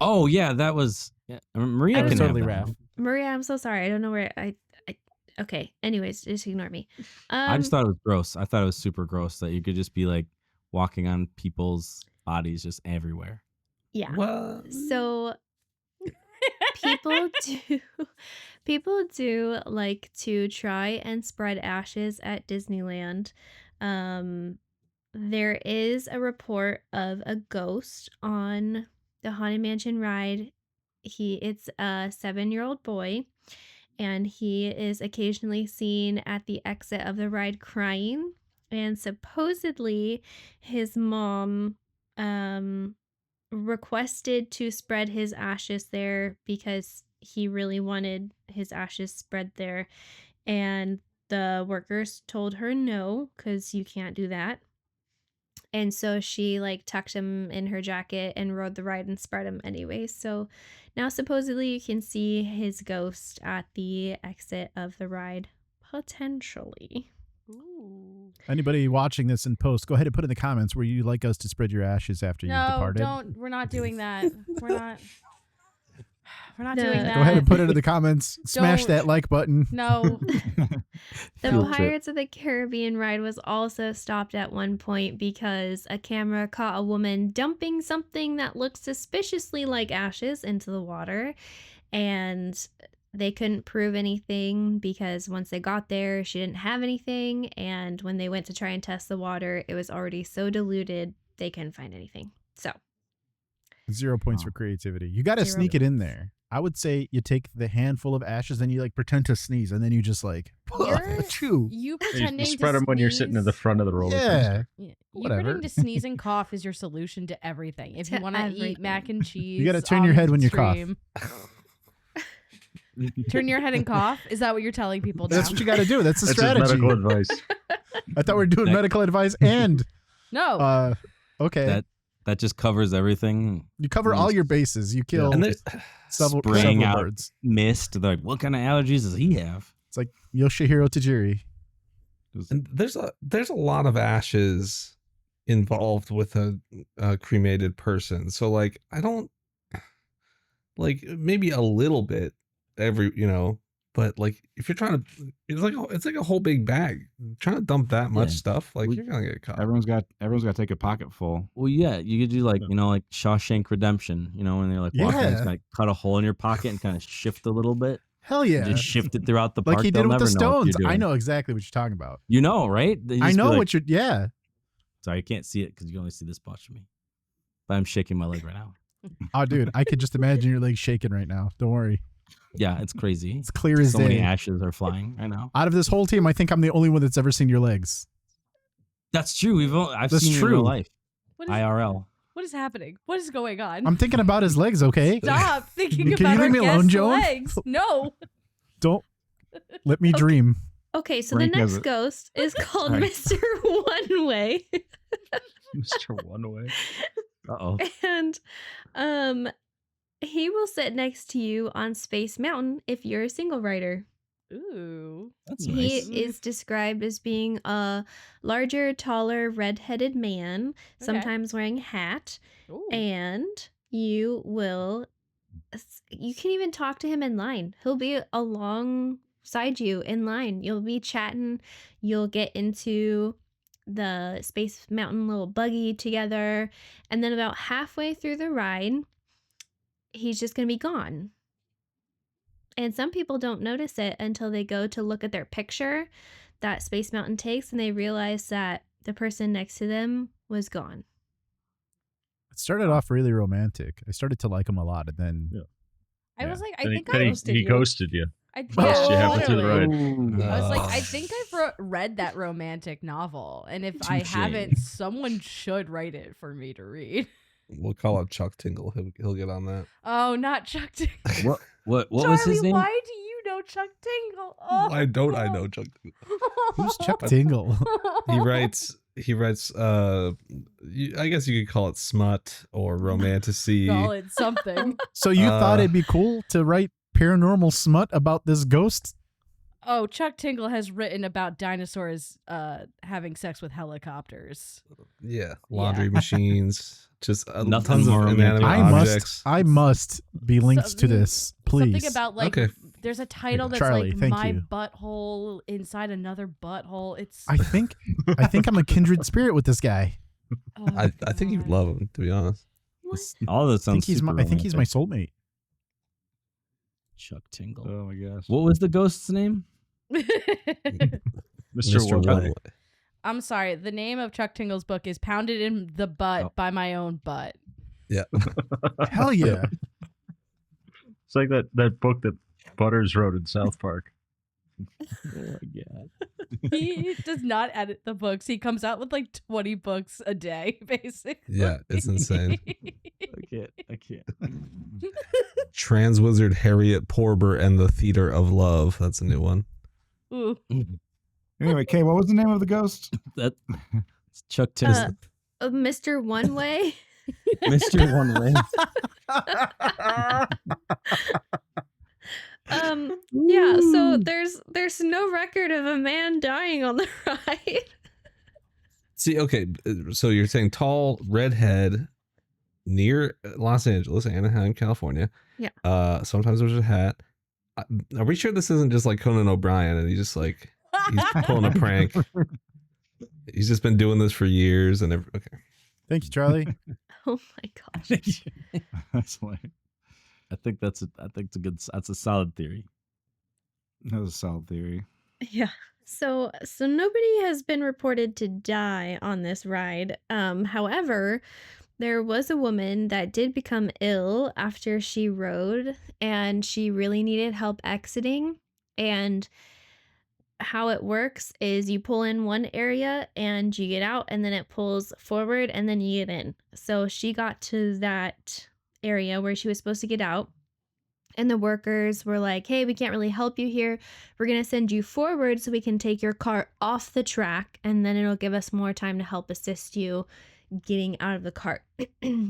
Oh yeah, that was Maria. I That was can totally have that Raph. one. Maria, I'm so sorry. I don't know where Okay. Anyways, just ignore me. I just thought it was gross. I thought it was super gross that you could just be like walking on people's bodies just everywhere. Yeah. What? So people do people do like to try and spread ashes at Disneyland. There is a report of a ghost on the Haunted Mansion ride. It's a 7-year-old boy, and he is occasionally seen at the exit of the ride crying. And supposedly his mom requested to spread his ashes there because he really wanted his ashes spread there. And the workers told her no, because you can't do that. And so she like tucked him in her jacket and rode the ride and spread him anyway. So now supposedly you can see his ghost at the exit of the ride, potentially. Ooh. Anybody watching this in post, go ahead and put in the comments where you'd like us to spread your ashes after you've No, departed. don't. We're not doing that. We're not. We're not No. doing that. Go ahead and put it in the comments. Smash Don't. that like button. No. The Field trip. Pirates of the Caribbean ride was also stopped at one point because a camera caught a woman dumping something that looked suspiciously like ashes into the water, and they couldn't prove anything because once they got there, she didn't have anything, and when they went to try and test the water, it was already so diluted they couldn't find anything. So 0 points for creativity. You got to 0 sneak it in points. there. I would say you take the handful of ashes and you like pretend to sneeze and then you just like chew. You You pretending spread to them when you're sitting in the sneeze- front of the roller Yeah. coaster. Yeah, you Whatever. pretending to sneeze and cough is your solution to everything. If you To want to eat everything. mac and cheese, gotta turn your head when you cough. stream. Turn your head and cough. Is that what you're telling people now? That's what you got to do. That's the That's strategy. just medical advice. I thought we were doing That- medical advice and No. okay. That just covers everything. You cover all your bases. You kill And there's several spraying out birds. mist. They're like, what kind of allergies does he have? It's like Yoshihiro Tajiri. and there's a lot of ashes involved with a cremated person. So like I don't like maybe a little bit every but like if you're trying to it's like a whole big bag. Trying to dump that much Yeah. stuff, like We- you're gonna get caught. Everyone's got to take a pocket full. Well, yeah, you could do like, like Shawshank Redemption, when they're like walking, Yeah. just like cut a hole in your pocket and kind of shift a little bit. Hell yeah. Just shift it throughout the park. Like he They'll did with the never know what stones. you're I doing. know exactly what you're talking about. You know, right? They I just be know like- what you're yeah. Sorry, you can't see it because you can only see this much of me. But I'm shaking my leg right now. Oh dude, I could just imagine your legs shaking right now. Don't worry. Yeah, it's crazy. It's clear as So many day. ashes are flying right now. Out of this whole team, I think I'm the only one that's ever seen your legs. That's true. I've That's seen you in true. real life. What is, IRL. what is happening? What is going on? I'm thinking about his legs, okay? Stop thinking Can you about our leave me alone, guest's Joan? legs. No. Don't let me dream. Okay, so Frank the has next it. ghost is called Sorry. Mr. One Way. Mr. One Way. Uh-oh. And he will sit next to you on Space Mountain if you're a single rider. Ooh. That's He nice. is described as being a larger, taller, red-headed man, Okay. sometimes wearing a hat, Ooh. and you can even talk to him in line. He'll be alongside you in line. You'll be chatting. You'll get into the Space Mountain little buggy together, and then about halfway through the ride, he's just going to be gone. And some people don't notice it until they go to look at their picture that Space Mountain takes and they realize that the person next to them was gone. It started off really romantic. I started to like him a lot, and then I was like, I Then think then I he ghosted you. ghosted you. Oh, you halfway through the literally. ride. I was like, I Ugh. think I've read that romantic novel, and if I Touche. haven't, someone should write it for me to read. We'll call up Chuck Tingle. He'll get on that. Oh, not Chuck Tingle. What Charlie, was his name? why do you know Chuck Tingle? Oh, Why don't I know Chuck Tingle? who's Chuck Tingle? He writes I guess you could call it smut or romantasy. Call it something. So you thought Uh, it'd be cool to write paranormal smut about this ghost? Oh, Chuck Tingle has written about dinosaurs having sex with helicopters. Yeah, laundry machines, just Nothing tons of more inanimate romantic. objects. I must be linked to this, please. Something about like Okay. there's a title that's Charlie, like thank my you. butthole inside another butthole. It's I think I'm a kindred spirit with this guy. oh, I think you'd God. love him, to be honest. All that I think sounds. he's my soulmate. Chuck Tingle. Oh my gosh. What was the ghost's name? Mr. One One Way. Way. I'm sorry. The name of Chuck Tingle's book is Pounded in the Butt by My Own Butt. Yeah. Hell yeah. It's like that book that Butters wrote in South Park. Oh my god. He does not edit the books. He comes out with like 20 books a day, basically. Yeah, it's insane. I can't. Trans Wizard Harriet Porber and the Theater of Love. That's a new one. Ooh. Anyway, Kay, what was the name of the ghost? It's Chuck Tingle. Mr. One Way. Mr. One Way. Yeah, so there's no record of a man dying on the ride. See, okay, so you're saying tall, redhead, near Los Angeles, Anaheim, California. Yeah. Sometimes there's a hat. Are we sure this isn't just like Conan O'Brien and he's pulling a prank? He's just been doing this for years and okay. Thank you, Charlie. Oh my gosh. That's hilarious. I think that's a solid theory. That was a solid theory. Yeah. So nobody has been reported to die on this ride. However, there was a woman that did become ill after she rode, and she really needed help exiting. And how it works is you pull in one area and you get out, and then it pulls forward and then you get in. So she got to that area where she was supposed to get out, and the workers were like, hey, we can't really help you here. We're going to send you forward so we can take your car off the track, and then it'll give us more time to help assist you getting out of the cart.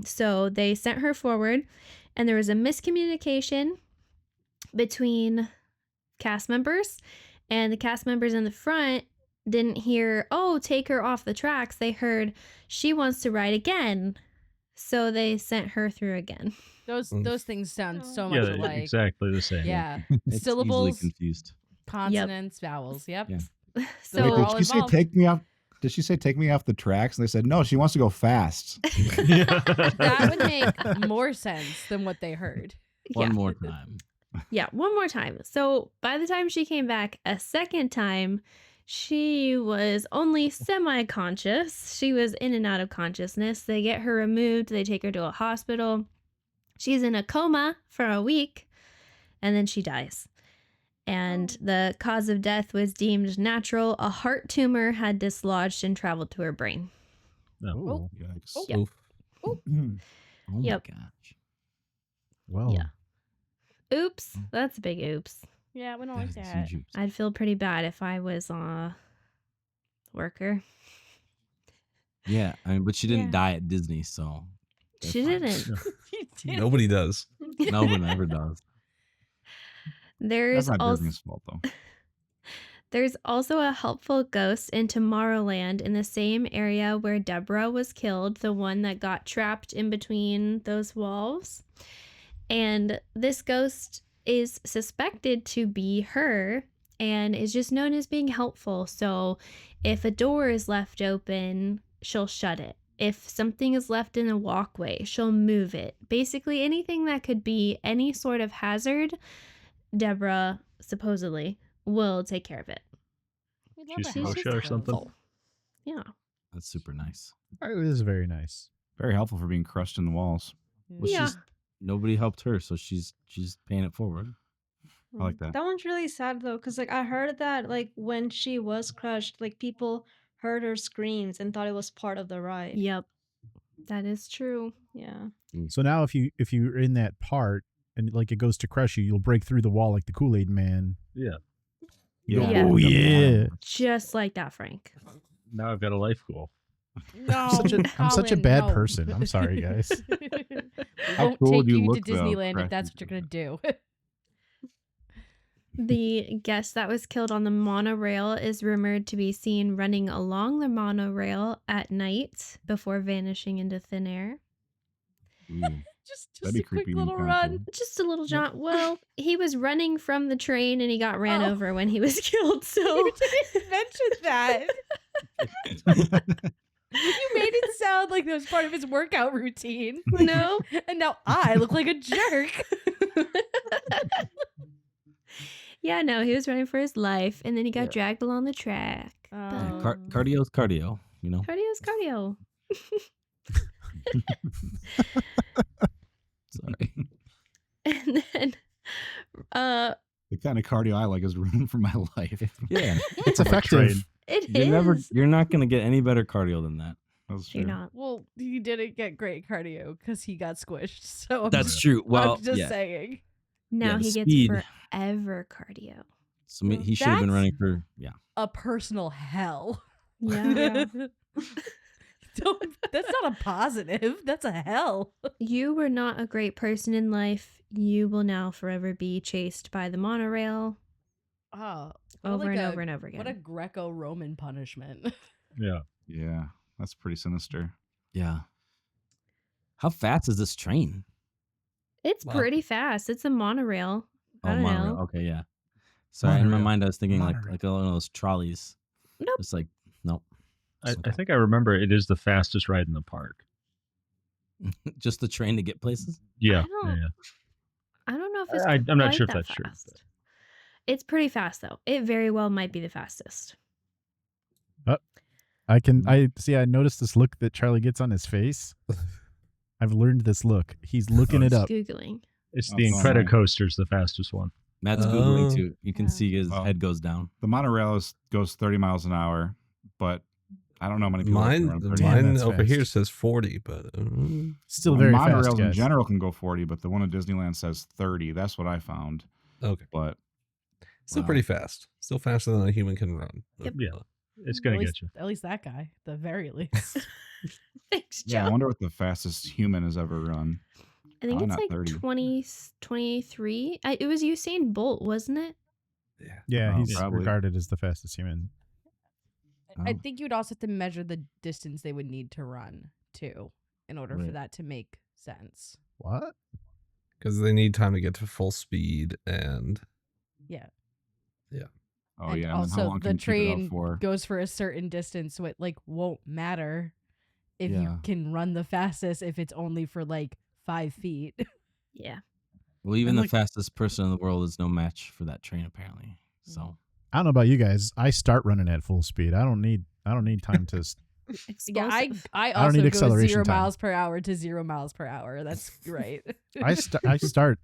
So they sent her forward, and there was a miscommunication between cast members, and the cast members in the front didn't hear, oh, take her off the tracks. They heard she wants to ride again. So they sent her through again. Those things sound so much Yeah, alike. exactly the same. Yeah. It's Syllables, easily confused. consonants, vowels. Yep. Yeah. So Wait, we're did all she say involved. take me off? Did she say take me off the tracks? And they said no. She wants to go fast. That would make more sense than what they heard. One Yeah. more time. Yeah, one more time. So by the time she came back a second time, she was only semi-conscious. She was in and out of consciousness. They get her removed. They take her to a hospital. She's in a coma for a week, and then she dies. And the cause of death was deemed natural. A heart tumor had dislodged and traveled to her brain. No. Yikes. Yeah. Oof. Oh Yep. my gosh. Well, Yeah. Oops. That's a big oops. Yeah, we don't like That's that. huge. I'd feel pretty bad if I was a worker. Yeah, I mean, but she didn't Yeah. die at Disney, so they're She fine. didn't. You did. Nobody does. No one ever does. There's That's not also Disney's fault though. There's also a helpful ghost in Tomorrowland in the same area where Deborah was killed, the one that got trapped in between those walls. And this ghost is suspected to be her and is just known as being helpful. So if a door is left open, she'll shut it. If something is left in a walkway, she'll move it. Basically, anything that could be any sort of hazard, Deborah supposedly will take care of it. We love She's a house Moshe or ghost. something. Yeah. That's super nice. it is very nice. Very helpful for being crushed in the walls. Well, Yeah. nobody helped her, so she's paying it forward. I like that. That one's really sad though, because like I heard that like when she was crushed, like people heard her screams and thought it was part of the ride. Yep. That is true. Yeah. So now if you're in that part and like it goes to crush you, you'll break through the wall like the Kool-Aid man. Yeah. Yeah. Oh yeah. Just like that, Frank. Now I've got a life goal. No, I'm such a Colin, bad no. person. I'm sorry, guys. We How won't cool take would you you to look, though, Disneyland if crashing that's what you're through gonna do. The guest that was killed on the monorail is rumored to be seen running along the monorail at night before vanishing into thin air. Ooh, Just that'd be a quick creepy and little kinda run. cool. Just a little jaunt. Well, he was running from the train and he got ran Oh. over when he was killed. So You didn't mention that. You made it sound like that was part of his workout routine. no. And now I look like a jerk. Yeah, no, he was running for his life and then he got Yeah. dragged along the track. Yeah, Oh. cardio's cardio, you know. Cardio's cardio. Sorry. And then The kind of cardio I like is running for my life. Yeah. It's effective. You're not gonna get any better cardio than that. That's true. You're not. Well, he didn't get great cardio because he got squished. So That's true. Well, I'm just yeah. saying. Now the he gets speed. forever cardio. So he should have been That's- running for A personal hell. Yeah. That's not a positive. That's a hell. You were not a great person in life. You will now forever be chased by the monorail Oh, over and over and over again. What a Greco-Roman punishment. Yeah. Yeah, that's pretty sinister. Yeah. How fast is this train? It's Wow. pretty fast. It's a monorail. I don't monorail. know. Okay, yeah. Sorry, in my Monorail. mind I was thinking Monorail. like one of those trolleys. Nope. It's like nope. I think I remember it is the fastest ride in the park. Just the train to get places. Yeah. I don't- Yeah. I don't know if it's I'm not quite sure if that that's true, fast. It's pretty fast though. It very well might be the fastest. I see. I noticed this look that Charlie gets on his face. I've learned this look. He's looking it up. Googling. It's Oh, the sorry. Incredicoaster's the fastest one. Matt's Oh. googling too. You can Yeah. see his Oh. head goes down. The monorail goes 30 miles an hour, but I don't know many people. that can Mine, run 30 Damn, mine that's over fast. here says 40, but Still Well, very fast, monorails in guys. general can go 40, but the one at Disneyland says 30. That's what I found. okay, But still Wow. pretty fast. Still faster than a human can run. Yep. Yeah. It's going to get you. At least that guy, the very least. Thanks, yeah, I Joe. wonder what the fastest human has ever run. I think Probably it's not like 30. 20, 23. It was Usain Bolt, wasn't it? Yeah. Yeah, Oh, he's probably. regarded as the fastest human. I Oh. think you'd also have to measure the distance they would need to run too, in order for Right. that to make sense. What? Because they need time to get to full speed and Yeah. Oh, and yeah. And then how also long the can you keep it train up for? goes for a certain distance, so it like won't matter if you Yeah. can run the fastest if it's only for like 5 feet. Yeah. Well, even And, the like- fastest person in the world is no match for that train, apparently. So I don't know about you guys. I start running at full speed. I don't need time to. Yeah, Explosive. I don't also need go acceleration 0 time. miles per hour to 0 miles per hour. That's right. I start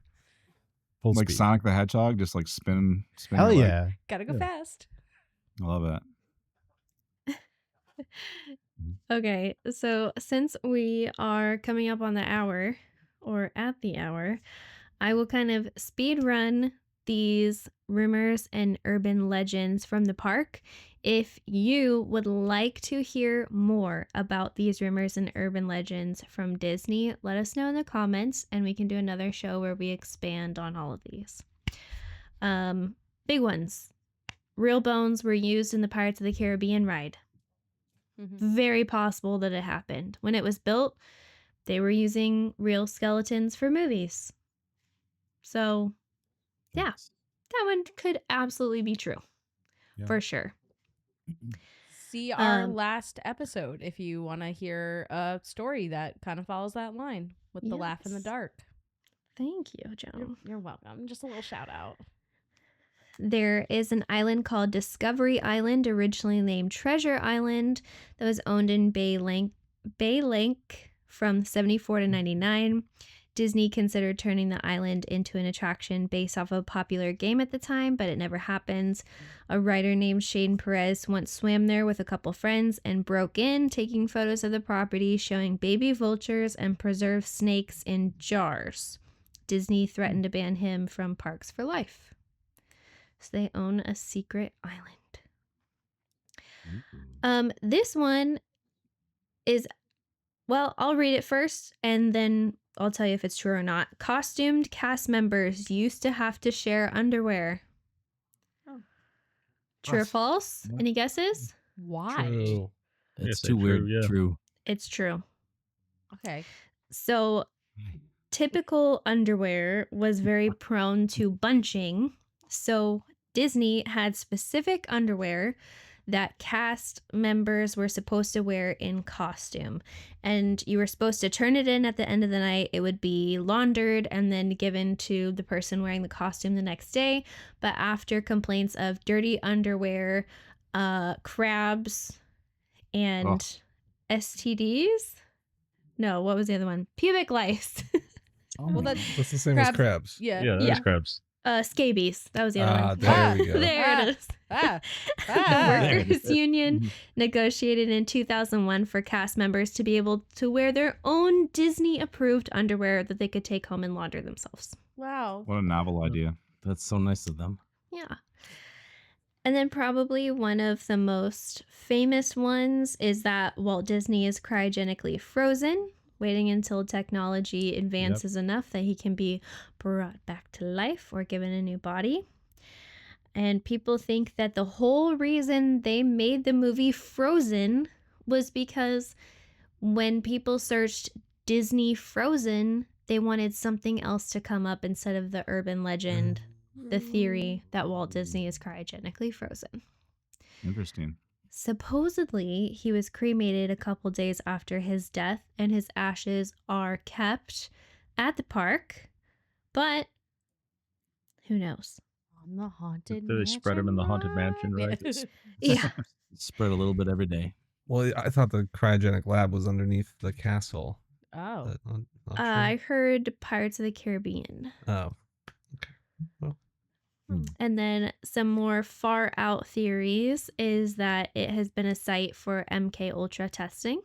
full Like speed. Sonic the Hedgehog, just like spin. Hell your leg. yeah! Gotta go Yeah. fast. I love that. Okay, so since we are coming up on the hour or at the hour, I will kind of speed run these rumors and urban legends from the park. If you would like to hear more about these rumors and urban legends from Disney, let us know in the comments and we can do another show where we expand on all of these. Big ones. Real bones were used in the Pirates of the Caribbean ride. Very possible that it happened. When it was built, they were using real skeletons for movies. So, yeah, that one could absolutely be true. Yeah. For sure. See our Um, last episode if you want to hear a story that kind of follows that line with the laugh in the Yes. dark. Thank you, Joan. You're welcome. Just a little shout out. There is an island called Discovery Island, originally named Treasure Island, that was owned in Bay Lake from 74 to 99. Disney considered turning the island into an attraction based off a popular game at the time, but it never happened. A writer named Shane Perez once swam there with a couple friends and broke in, taking photos of the property showing baby vultures and preserved snakes in jars. Disney threatened to ban him from parks for life. So they own a secret island. This one is, well, I'll read it first and then I'll tell you if it's true or not. Costumed cast members used to have to share underwear. True or false? What? Any guesses? Why? True. It's say too weird. true, yeah. True. It's true. Okay. So, typical underwear was very prone to bunching. So, Disney had specific underwear that cast members were supposed to wear in costume. And you were supposed to turn it in at the end of the night. It would be laundered and then given to the person wearing the costume the next day. But after complaints of dirty underwear, crabs, and STDs? No, what was the other one? Pubic lice. Well, that's That's the same as crabs. Yeah. Yeah, that Yeah. is crabs. Scabies. That was the other one. There we go. There it is. Ah. The Ah. workers' union negotiated in 2001 for cast members to be able to wear their own Disney-approved underwear that they could take home and launder themselves. Wow. What a novel idea. That's so nice of them. Yeah. And then probably one of the most famous ones is that Walt Disney is cryogenically frozen, waiting until technology advances enough that he can be brought back to life or given a new body. And people think that the whole reason they made the movie Frozen was because when people searched Disney Frozen, they wanted something else to come up instead of the urban legend, the theory that Walt Disney is cryogenically frozen. Interesting. Supposedly, he was cremated a couple days after his death, and his ashes are kept at the park, but who knows? On the haunted They spread them in the haunted mansion, right? Yeah. Spread a little bit every day. Well, I thought the cryogenic lab was underneath the castle. Oh. But not sure. I heard Pirates of the Caribbean. Oh, okay. Well, And then some more far out theories is that it has been a site for MK Ultra testing,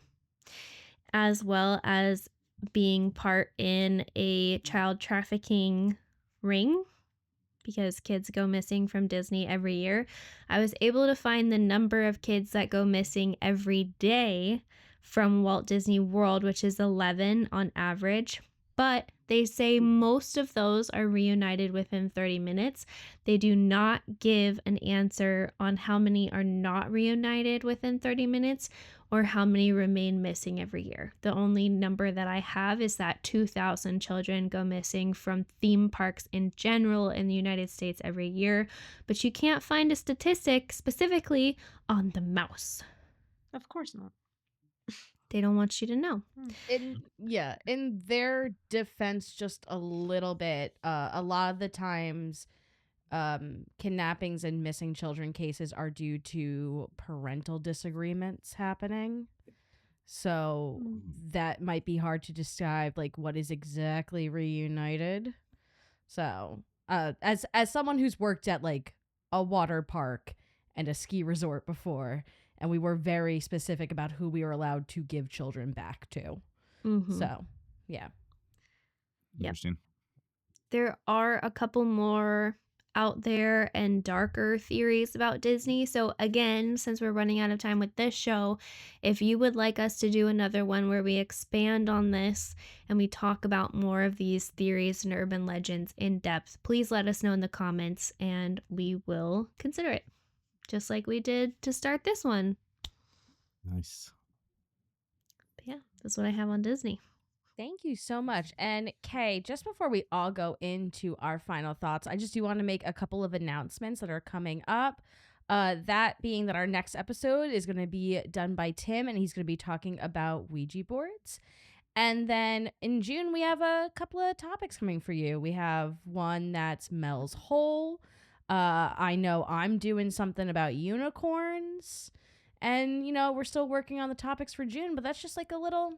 as well as being part in a child trafficking ring, because kids go missing from Disney every year. I was able to find the number of kids that go missing every day from Walt Disney World, which is 11 on average. But they say most of those are reunited within 30 minutes. They do not give an answer on how many are not reunited within 30 minutes or how many remain missing every year. The only number that I have is that 2,000 children go missing from theme parks in general in the United States every year. But you can't find a statistic specifically on the mouse. Of course not. They don't want you to know. In their defense, just a little bit, a lot of the times kidnappings and missing children cases are due to parental disagreements happening. So that might be hard to describe, like, what is exactly reunited. So as someone who's worked at like a water park and a ski resort before, and we were very specific about who we were allowed to give children back to. Mm-hmm. So, yeah. Interesting. There are a couple more out there and darker theories about Disney. So again, since we're running out of time with this show, if you would like us to do another one where we expand on this and we talk about more of these theories and urban legends in depth, please let us know in the comments and we will consider it. Just like we did to start this one. Nice. But yeah, that's what I have on Disney. Thank you so much. And Kay, just before we all go into our final thoughts, I just do want to make a couple of announcements that are coming up. That being that our next episode is going to be done by Tim, and he's going to be talking about Ouija boards. And then in June, we have a couple of topics coming for you. We have one that's Mel's Hole. I know I'm doing something about unicorns. And, you know, we're still working on the topics for June, but that's just like a little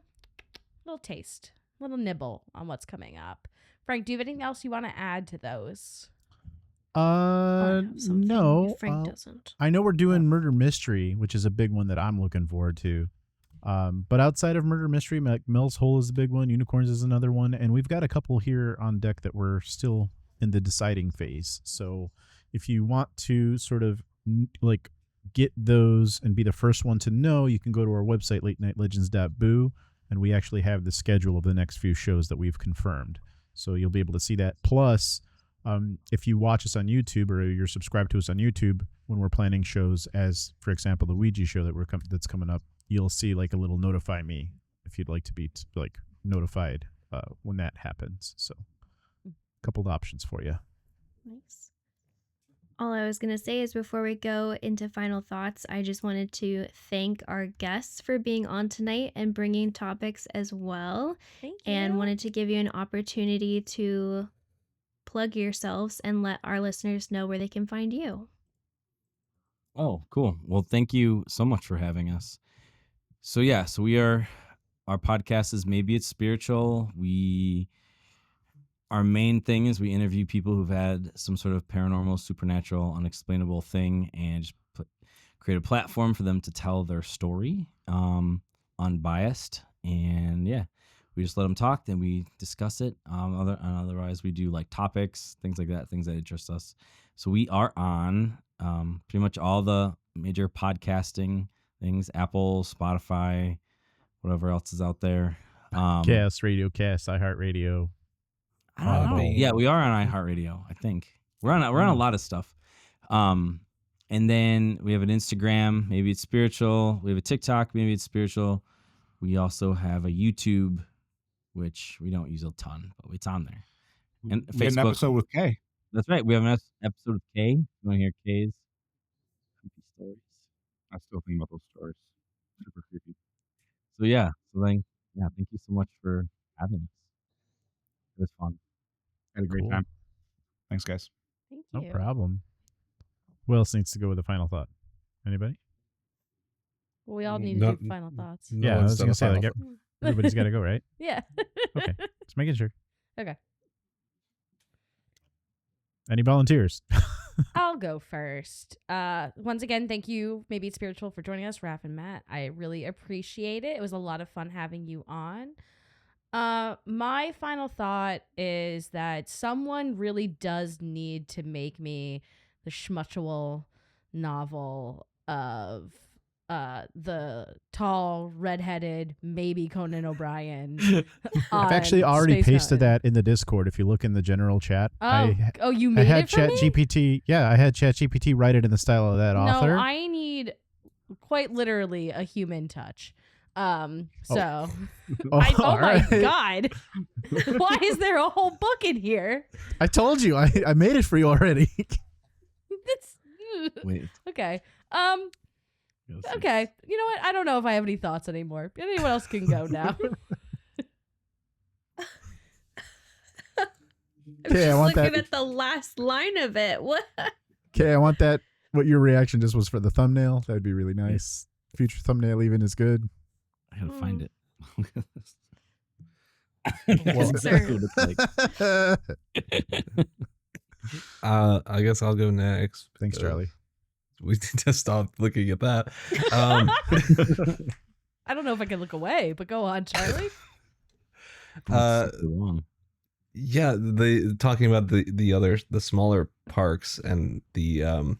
taste, little nibble on what's coming up. Frank, do you have anything else you want to add to those? No. Frank doesn't. I know we're doing Murder Mystery, which is a big one that I'm looking forward to. But outside of Murder Mystery, Mel's Hole is a big one. Unicorns is another one. And we've got a couple here on deck that we're still in the deciding phase. So if you want to sort of like get those and be the first one to know, you can go to our website, latenightlegends.boo, and we actually have the schedule of the next few shows that we've confirmed. So you'll be able to see that. Plus, If you watch us on YouTube or you're subscribed to us on YouTube, when we're planning shows, as for example the Ouija show that's coming up, you'll see like a little notify me if you'd like to be like notified when that happens. So, a couple of options for you. Nice. All I was going to say is before we go into final thoughts, I just wanted to thank our guests for being on tonight and bringing topics as well. Thank you. And wanted to give you an opportunity to plug yourselves and let our listeners know where they can find you. Oh, cool. Well, thank you so much for having us. So our podcast is Maybe It's Spiritual. Our main thing is we interview people who've had some sort of paranormal, supernatural, unexplainable thing and just create a platform for them to tell their story, unbiased. And we just let them talk, then we discuss it. Otherwise, we do like topics, things like that, things that interest us. So we are on pretty much all the major podcasting things, Apple, Spotify, whatever else is out there. Cast, Radiocast, iHeartRadio. I don't know. Yeah, we are on iHeartRadio, I think. We're on a lot of stuff. And then we have an Instagram, Maybe It's Spiritual. We have a TikTok, Maybe It's Spiritual. We also have a YouTube, which we don't use a ton, but it's on there. And We had Facebook. an episode with Kay. That's right. We have an episode with Kay. You want to hear Kay's creepy stories? I still think about those stories. Super creepy. So thank you so much for having us. It was fun. Had a great Cool. time. Thanks, guys. Thank No you. problem. Who else needs to go with a final thought? Anybody? Well, we all need No- to do final thoughts. No Yeah, I one's was done gonna a say, final like, thought. Everybody's got to go, right? Yeah. Okay, just making sure. Okay. Any volunteers? I'll go first. Once again, thank you, Maybe It's Spiritual, for joining us, Raph and Matt. I really appreciate it. It was a lot of fun having you on. My final thought is that someone really does need to make me the schmutual novel of the tall, redheaded, maybe Conan O'Brien. I've actually on already Space pasted Mountain. that in the Discord. If you look in the general chat, You I made had it for me? ChatGPT. Yeah, I had ChatGPT write it in the style of that author. No, I need quite literally a human touch. Oh Oh, my all right. God. Why is there a whole book in here? I told you, I made it for you already. That's Wait. okay. Okay. You know what? I don't know if I have any thoughts anymore. Anyone else can go now. I'm Okay, I just want looking that. at the last line of it. What? Okay, I want that. What your reaction just was for the thumbnail? That'd be really nice. Future thumbnail even is good. I gotta find it. Well, That's exactly what it's like. I guess I'll go next. Thanks, because Charlie. We need to stop looking at that. I don't know if I can look away, but go on, Charlie. That's so long. Yeah, talking about the smaller parks and the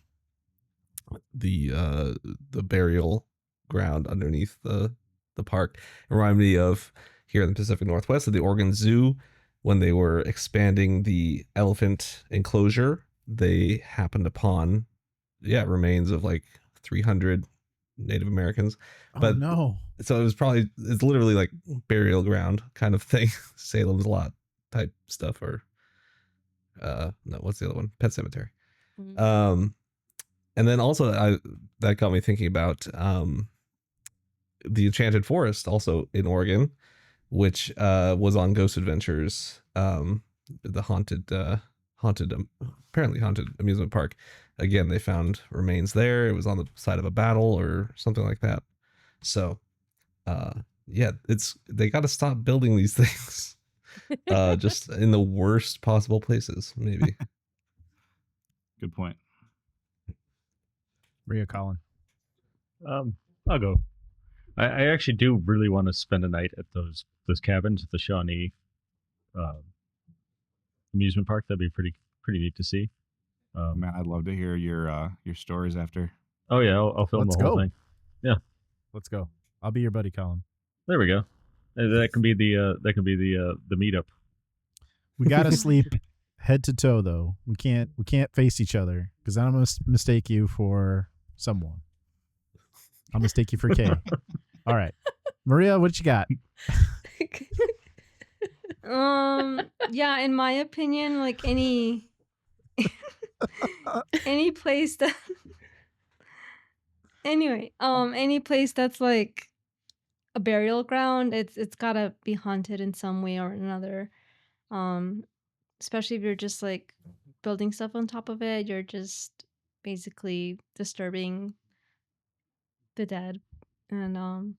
burial ground underneath the park. It reminded me of here in the Pacific Northwest of the Oregon Zoo when they were expanding the elephant enclosure. They happened upon remains of like 300 Native Americans. But oh no. so it's literally like burial ground kind of thing. Salem's Lot type stuff, or no, what's the other one? Pet Cemetery. Mhm. And then also that got me thinking about the Enchanted Forest, also in Oregon, which was on Ghost Adventures, the apparently haunted amusement park. Again, they found remains there. It was on the side of a battle or something like that. So, they got to stop building these things, just in the worst possible places, maybe. Good point. Rhea Colin. I'll go. I actually do really want to spend a night at those cabins at the Shawnee amusement park. That'd be pretty neat to see. Man, I'd love to hear your stories after. Oh yeah, I'll film Let's the whole go. thing. Yeah, Let's go. I'll be your buddy, Colin. there we go. That can be the meetup. We gotta sleep. head to toe though. We can't face each other because I'm gonna mistake you for someone. I'll mistake you for Kay. All right, Maria, what you got? Yeah, in my opinion, like any place that anyway, any place that's like a burial ground, it's gotta be haunted in some way or another. Um, Especially if you're just like building stuff on top of it, you're just basically disturbing the dead. And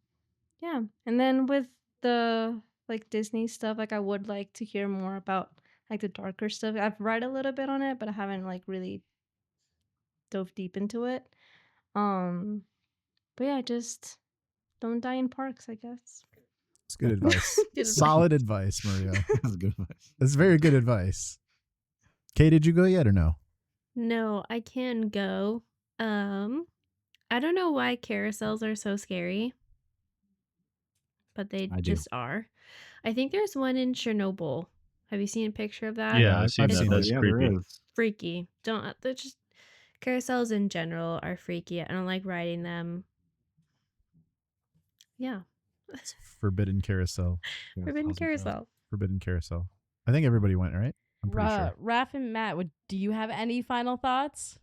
yeah. And then with the like Disney stuff, like I would like to hear more about like the darker stuff. I've read a little bit on it, but I haven't like really dove deep into it. Um but yeah, just don't die in parks, I guess. It's good advice. Good Solid advice, Maria. That's good advice. That's very good advice. Kay, did you go yet or no? No, I can go. I don't know why carousels are so scary, but they I do. just are. I think there's one in Chernobyl. Have you seen a picture of that? Yeah, I've seen I've that. seen That's Yeah, creepy. there is. Freaky. They're just carousels in general are freaky. I don't like riding them. Yeah. Forbidden carousel. Forbidden carousel. Forbidden carousel. I think everybody went, right? I'm pretty sure. Raph and Matt, do you have any final thoughts?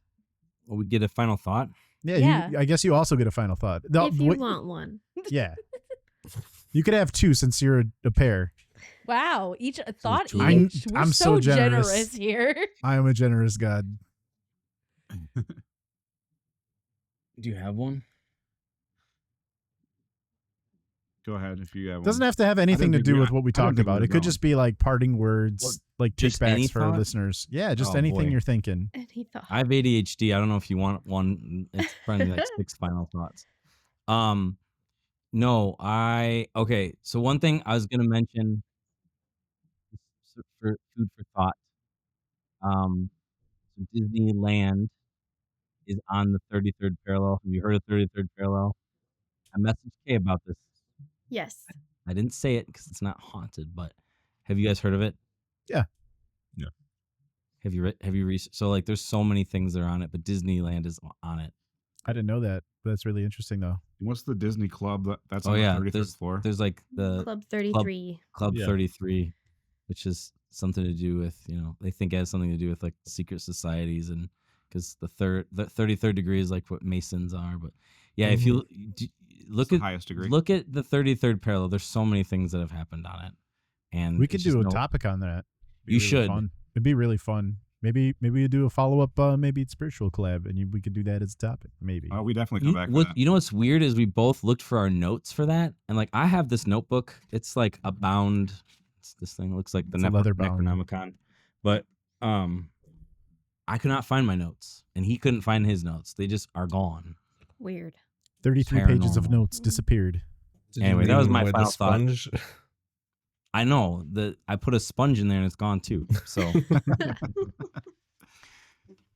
Well, we get a final thought. Yeah, Yeah. I guess you also get a final thought. No, If you wait, want one. yeah. You could have two since you're a pair. Wow, each a thought true. each. We're I'm so so generous. here. I am a generous God. Do you have one? Go ahead if you have one. Doesn't have to have anything to think do we- with what we I don't talked think about. we're It could going. just be like parting words, Well, like just any takebacks for our thought? listeners. Yeah, just Oh, anything boy. you're thinking. Any thought? I have ADHD. I don't know if you want one. It's probably like 6 final thoughts. No, okay. So one thing I was gonna mention for food for thought. So Disneyland is on the 33rd parallel. Have you heard of 33rd parallel? I messaged Kay about this. Yes. I didn't say it because it's not haunted, but have you guys heard of it? Yeah. Yeah. Have you researched? So like, there's so many things that are on it, but Disneyland is on it. I didn't know that. That's really interesting, though. What's the Disney Club that's Oh on yeah, the 33rd floor? there's like the Club 33. Club Yeah. 33, which is something to do with, they think it has something to do with like secret societies, and because the 33rd degree is like what Masons are. But yeah, if you look the at highest degree. look at the 33rd parallel, there's so many things that have happened on it, and We could it's just do a no- topic on that. It'd be You really should. Fun. It'd be really fun. Maybe we do a follow up. Maybe it's spiritual collab, and we could do that as a topic. Maybe. We definitely come back. What, for that. you know what's weird is we both looked for our notes for that, and like I have this notebook. It's like a bound. It's this thing. It looks like the It's a leather bound. Necronomicon, but I could not find my notes, and he couldn't find his notes. They just are gone. Weird. 33 pages of Paranormal. notes disappeared. Did you Anyway, that was leave my with a final thought. sponge? I know that I put a sponge in there and it's gone too. So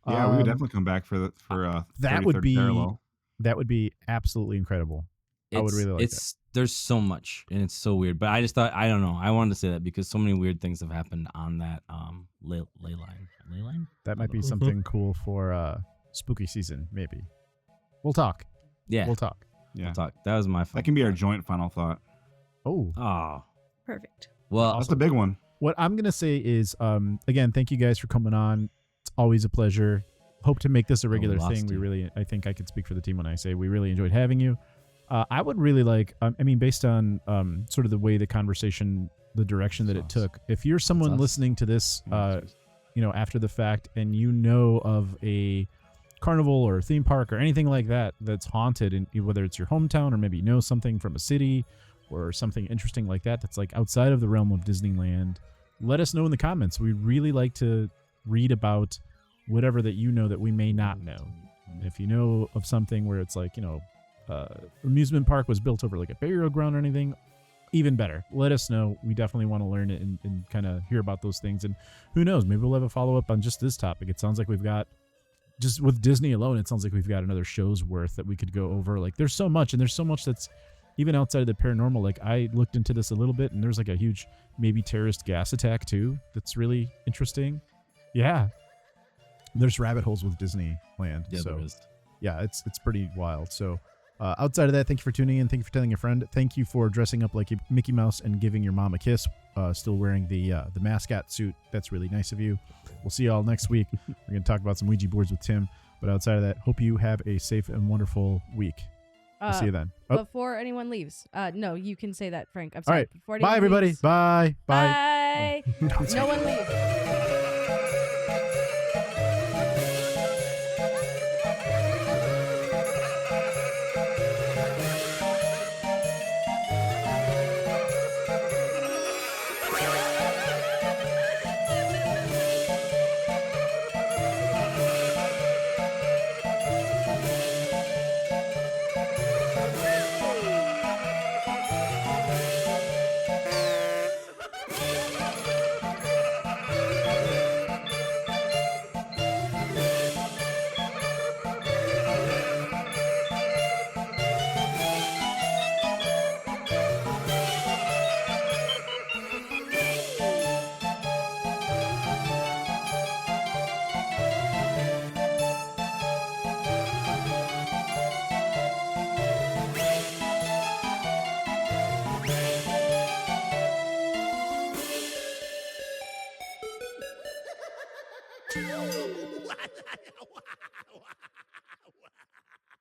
Yeah, we Um, would definitely come back for that would 33rd be parallel. that would be absolutely increcible. I would really like it's there's so much and it's so weird. But I just thought, I don't know. I wanted to say that because so many weird things have happened on that ley line. Ley line? That might be Mhm. something cool for spooky season. Maybe we'll talk. Yeah. We'll talk. Yeah, We'll talk. That was my that can be our joint final thought. Oh, Oh. Perfect. Well, That's the big one. what I'm gonna say is, again, thank you guys for coming on. It's always a pleasure. Hope to make this a regular lost thing. you. I think I can speak for the team when I say we really enjoyed having you. I would really like, based on sort of the way the conversation, the direction that it took. If you're someone us. listening to this, after the fact, and you know of a carnival or theme park or anything like that that's haunted, and whether it's your hometown or maybe you know something from a city or something interesting like that that's like outside of the realm of Disneyland, let us know in the comments. We really like to read about whatever that you know that we may not know. If you know of something where it's like, amusement park was built over like a burial ground or anything, even better. Let us know. We definitely want to learn it and kind of hear about those things. And who knows, maybe we'll have a follow-up on just this topic. It sounds like we've got, just with Disney alone, it sounds like we've got another show's worth that we could go over. Like there's so much, and there's so much that's even outside of the paranormal. Like I looked into this a little bit, and there's like a huge maybe terrorist gas attack too that's really interesting. Yeah. There's rabbit holes with Disneyland. Yeah, so there is. yeah, it's pretty wild. So outside of that, thank you for tuning in. Thank you for telling a friend. Thank you for dressing up like a Mickey Mouse and giving your mom a kiss. Still wearing the mascot suit. That's really nice of you. We'll see you all next week. We're going to talk about some Ouija boards with Tim. But outside of that, hope you have a safe and wonderful week. We'll see you then. Oh. Before anyone leaves, no, you can say that, Frank. I'm All sorry. right. Before anyone Bye, everybody. leaves- Bye. Bye. Bye. No one leaves.